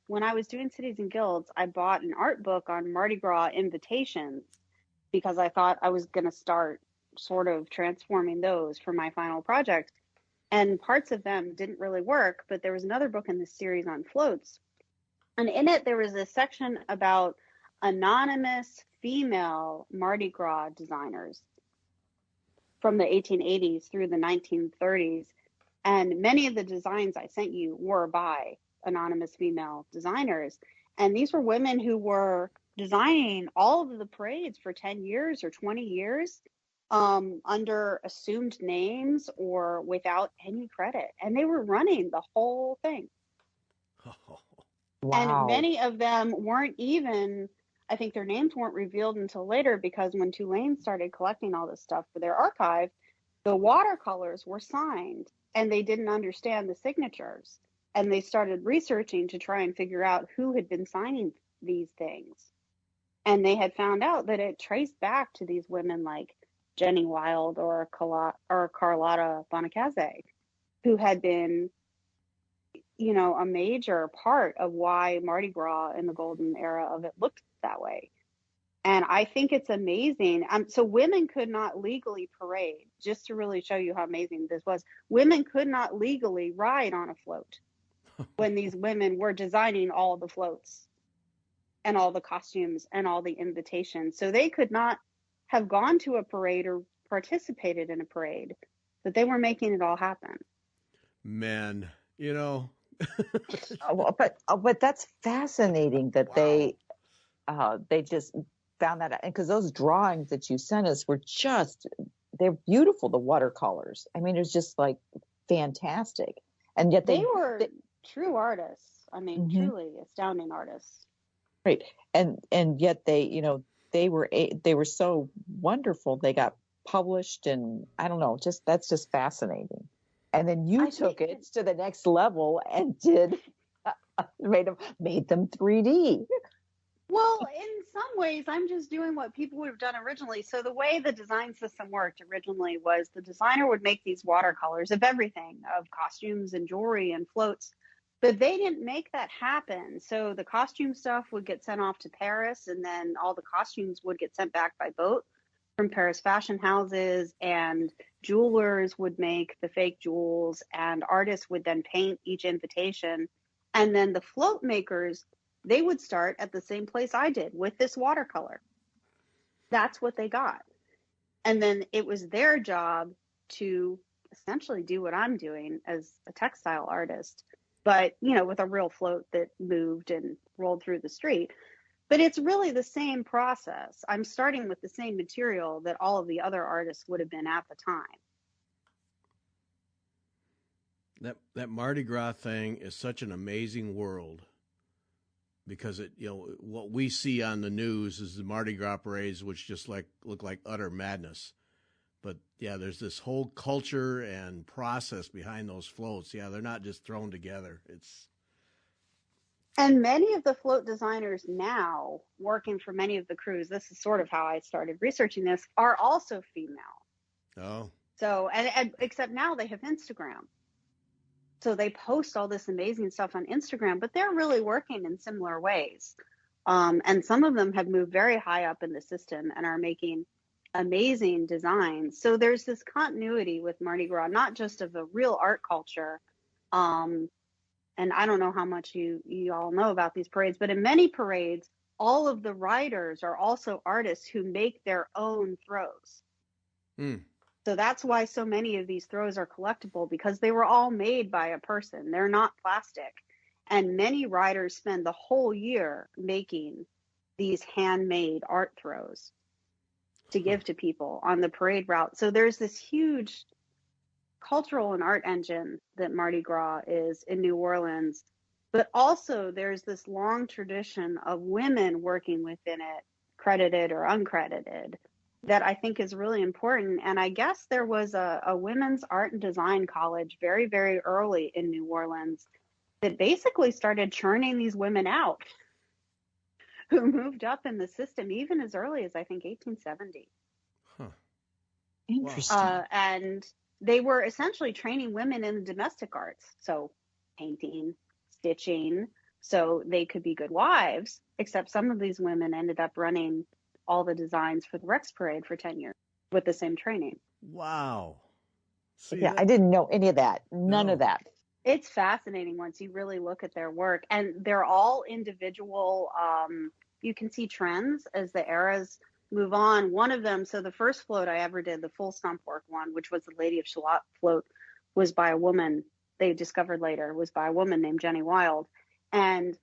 When I was doing Cities and Guilds, I bought an art book on Mardi Gras invitations because I thought I was going to start sort of transforming those for my final project. And parts of them didn't really work, but there was another book in this series on floats. And in it, there was a section about anonymous female Mardi Gras designers from the 1880s through the 1930s. And many of the designs I sent you were by anonymous female designers. And these were women who were designing all of the parades for 10 years or 20 years under assumed names or without any credit. And they were running the whole thing. Wow. And many of them weren't even, I think their names weren't revealed until later, because when Tulane started collecting all this stuff for their archive, the watercolors were signed and they didn't understand the signatures. And they started researching to try and figure out who had been signing these things. And they had found out that it traced back to these women like Jenny Wild or Carlotta Bonacaze, who had been, a major part of why Mardi Gras in the golden era of it looked that way. And I think it's amazing. So women could not legally parade, just to really show you how amazing this was. Women could not legally ride on a float when these women were designing all the floats and all the costumes and all the invitations. So they could not have gone to a parade or participated in a parade, but they were making it all happen. Men, but that's fascinating that wow. they just found that out. And because those drawings that you sent us were just, they're beautiful, the watercolors. I mean, it's just like fantastic. And yet they were true artists. I mean, mm-hmm. truly astounding artists. Right. And yet they, they were so wonderful. They got published, and I don't know, that's just fascinating. And then you took it to the next level and made them 3D. Well, in some ways, I'm just doing what people would have done originally. So the way the design system worked originally was the designer would make these watercolors of everything, of costumes and jewelry and floats, but they didn't make that happen. So the costume stuff would get sent off to Paris, and then all the costumes would get sent back by boat from Paris fashion houses, and jewelers would make the fake jewels, and artists would then paint each invitation. And then the float makers, they would start at the same place I did with this watercolor. That's what they got. And then it was their job to essentially do what I'm doing as a textile artist, but, with a real float that moved and rolled through the street. But it's really the same process. I'm starting with the same material that all of the other artists would have been at the time. That Mardi Gras thing is such an amazing world, because what we see on the news is the Mardi Gras parades, which just look like utter madness. But yeah, there's this whole culture and process behind those floats. Yeah, they're not just thrown together. And many of the float designers now working for many of the crews, this is sort of how I started researching this, are also female. Oh. So, and except now they have Instagram. So they post all this amazing stuff on Instagram, but they're really working in similar ways. And some of them have moved very high up in the system and are making amazing designs. So there's this continuity with Mardi Gras, not just of a real art culture. And I don't know how much you all know about these parades, but in many parades, all of the riders are also artists who make their own throws. Mm. So that's why so many of these throws are collectible, because they were all made by a person. They're not plastic. And many riders spend the whole year making these handmade art throws to give to people on the parade route. So there's this huge cultural and art engine that Mardi Gras is in New Orleans. But also there's this long tradition of women working within it, credited or uncredited, that I think is really important. And I guess there was a women's art and design college very, very early in New Orleans that basically started churning these women out who moved up in the system even as early as, I think, 1870. Huh. Interesting. And they were essentially training women in the domestic arts. So painting, stitching, so they could be good wives, except some of these women ended up running all the designs for the Rex Parade for 10 years with the same training. Wow. See, I didn't know any of that. None of that. It's fascinating once you really look at their work, and they're all individual. You can see trends as the eras move on. One of them, so the first float I ever did, the full stumpwork one, which was the Lady of Shalott float, was by a woman. They discovered later was by a woman named Jenny Wild, and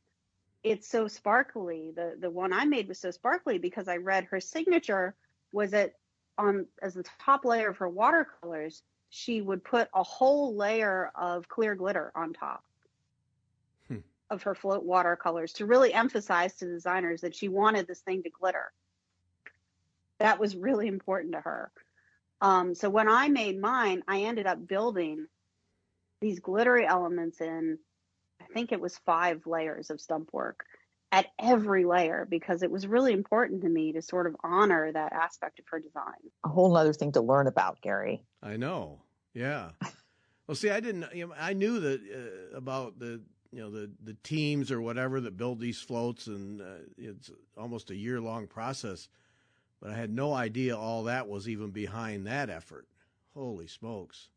it's so sparkly. The one I made was so sparkly because I read her signature was as the top layer of her watercolors, she would put a whole layer of clear glitter on top of her float watercolors to really emphasize to designers that she wanted this thing to glitter. That was really important to her. So when I made mine, I ended up building these glittery elements in, I think it was 5 layers of stump work at every layer, because it was really important to me to sort of honor that aspect of her design. A whole other thing to learn about, Gary. I know. Yeah. Well, see, I didn't. I knew that about the teams or whatever that build these floats, and it's almost a year-long process. But I had no idea all that was even behind that effort. Holy smokes.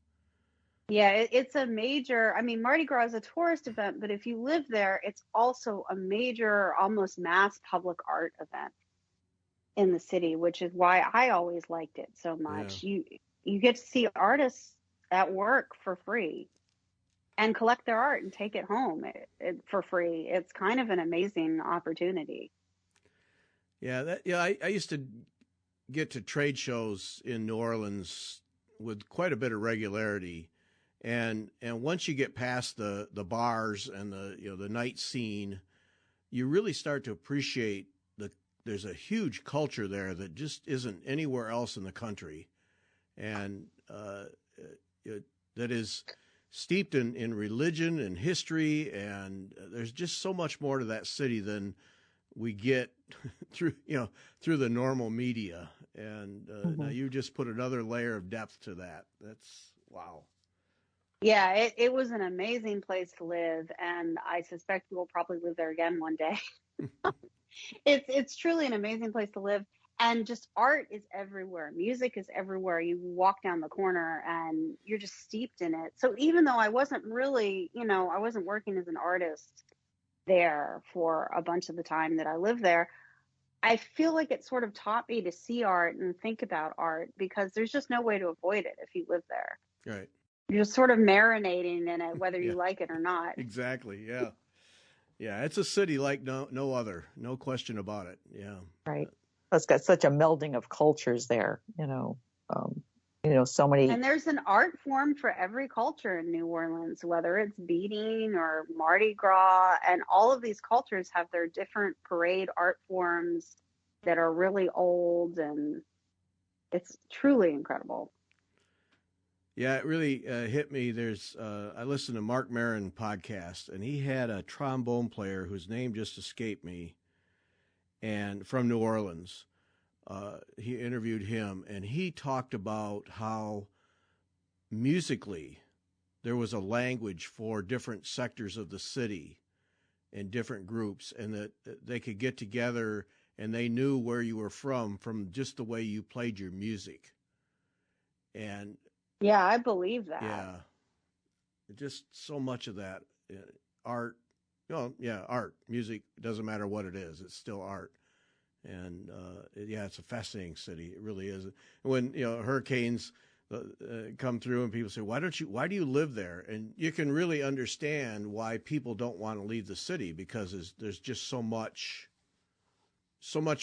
Yeah, it's a major, Mardi Gras is a tourist event, but if you live there, it's also a major, almost mass public art event in the city, which is why I always liked it so much. Yeah. You get to see artists at work for free and collect their art and take it home for free. It's kind of an amazing opportunity. I used to get to trade shows in New Orleans with quite a bit of regularity, and once you get past the bars and the night scene, you really start to appreciate there's a huge culture there that just isn't anywhere else in the country, and that is steeped in religion and history, and there's just so much more to that city than we get through the normal media. And now you just put another layer of depth to that. That's wow. Yeah, it was an amazing place to live, and I suspect we'll probably live there again one day. It's truly an amazing place to live, and just art is everywhere. Music is everywhere. You walk down the corner and you're just steeped in it. So even though I wasn't really, I wasn't working as an artist there for a bunch of the time that I lived there, I feel like it sort of taught me to see art and think about art, because there's just no way to avoid it if you live there. Right. You're just sort of marinating in it, whether you Yeah. like it or not. Exactly. Yeah. Yeah. It's a city like no other. No question about it. Yeah. Right. It's got such a melding of cultures there, so many. And there's an art form for every culture in New Orleans, whether it's beading or Mardi Gras, and all of these cultures have their different parade art forms that are really old, and it's truly incredible. Yeah, it really hit me. I listened to Mark Maron podcast, and he had a trombone player whose name just escaped me, and from New Orleans. He interviewed him, and he talked about how musically there was a language for different sectors of the city and different groups, and that they could get together and they knew where you were from just the way you played your music. And yeah, I believe that. Yeah, just so much of that art. Art, music, doesn't matter what it is, it's still art. And it's a fascinating city. It really is. When hurricanes come through and people say, why do you live there? And you can really understand why people don't want to leave the city, because there's just so much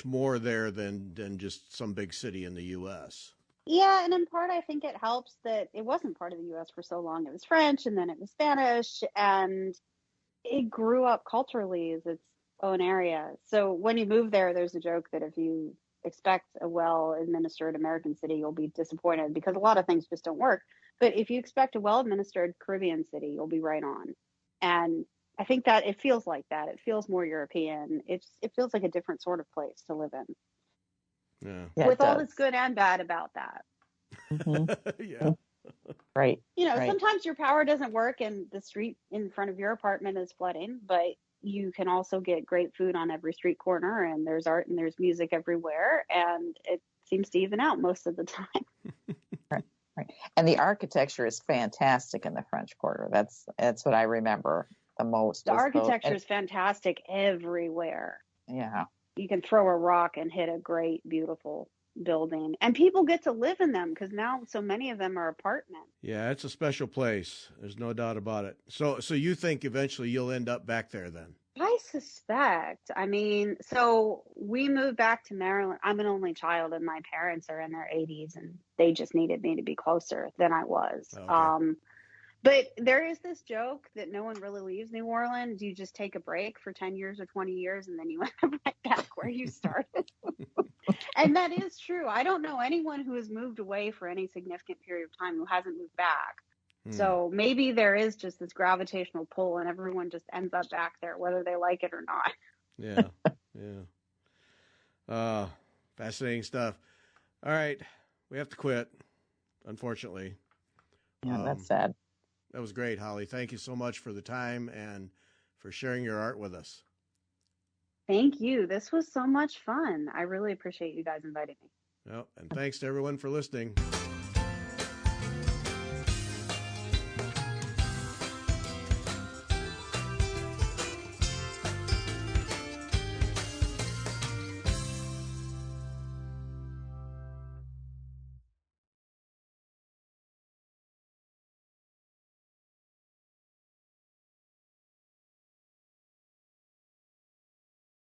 more there than just some big city in the U.S. Yeah, and in part, I think it helps that it wasn't part of the U.S. for so long. It was French, and then it was Spanish, and it grew up culturally as its own area. So when you move there, there's a joke that if you expect a well-administered American city, you'll be disappointed, because a lot of things just don't work. But if you expect a well-administered Caribbean city, you'll be right on. And I think that it feels like that. It feels more European. It feels like a different sort of place to live in. Yeah. With all that's good and bad about that. Mm-hmm. Yeah. Right. Right. Sometimes your power doesn't work and the street in front of your apartment is flooding, but you can also get great food on every street corner, and there's art and there's music everywhere, and it seems to even out most of the time. Right. And the architecture is fantastic in the French Quarter. That's what I remember the most. The architecture is fantastic everywhere. Yeah. You can throw a rock and hit a great, beautiful building, and people get to live in them, because now so many of them are apartments. Yeah, it's a special place. There's no doubt about it. So you think eventually you'll end up back there then? I suspect. I mean, so we moved back to Maryland. I'm an only child, and my parents are in their 80s, and they just needed me to be closer than I was. Okay. But there is this joke that no one really leaves New Orleans. You just take a break for 10 years or 20 years, and then you end up right back where you started. And that is true. I don't know anyone who has moved away for any significant period of time who hasn't moved back. So maybe there is just this gravitational pull, and everyone just ends up back there, whether they like it or not. Yeah. Fascinating stuff. All right. We have to quit, unfortunately. Yeah, that's sad. That was great, Holly. Thank you so much for the time and for sharing your art with us. Thank you. This was so much fun. I really appreciate you guys inviting me. Well, and thanks to everyone for listening.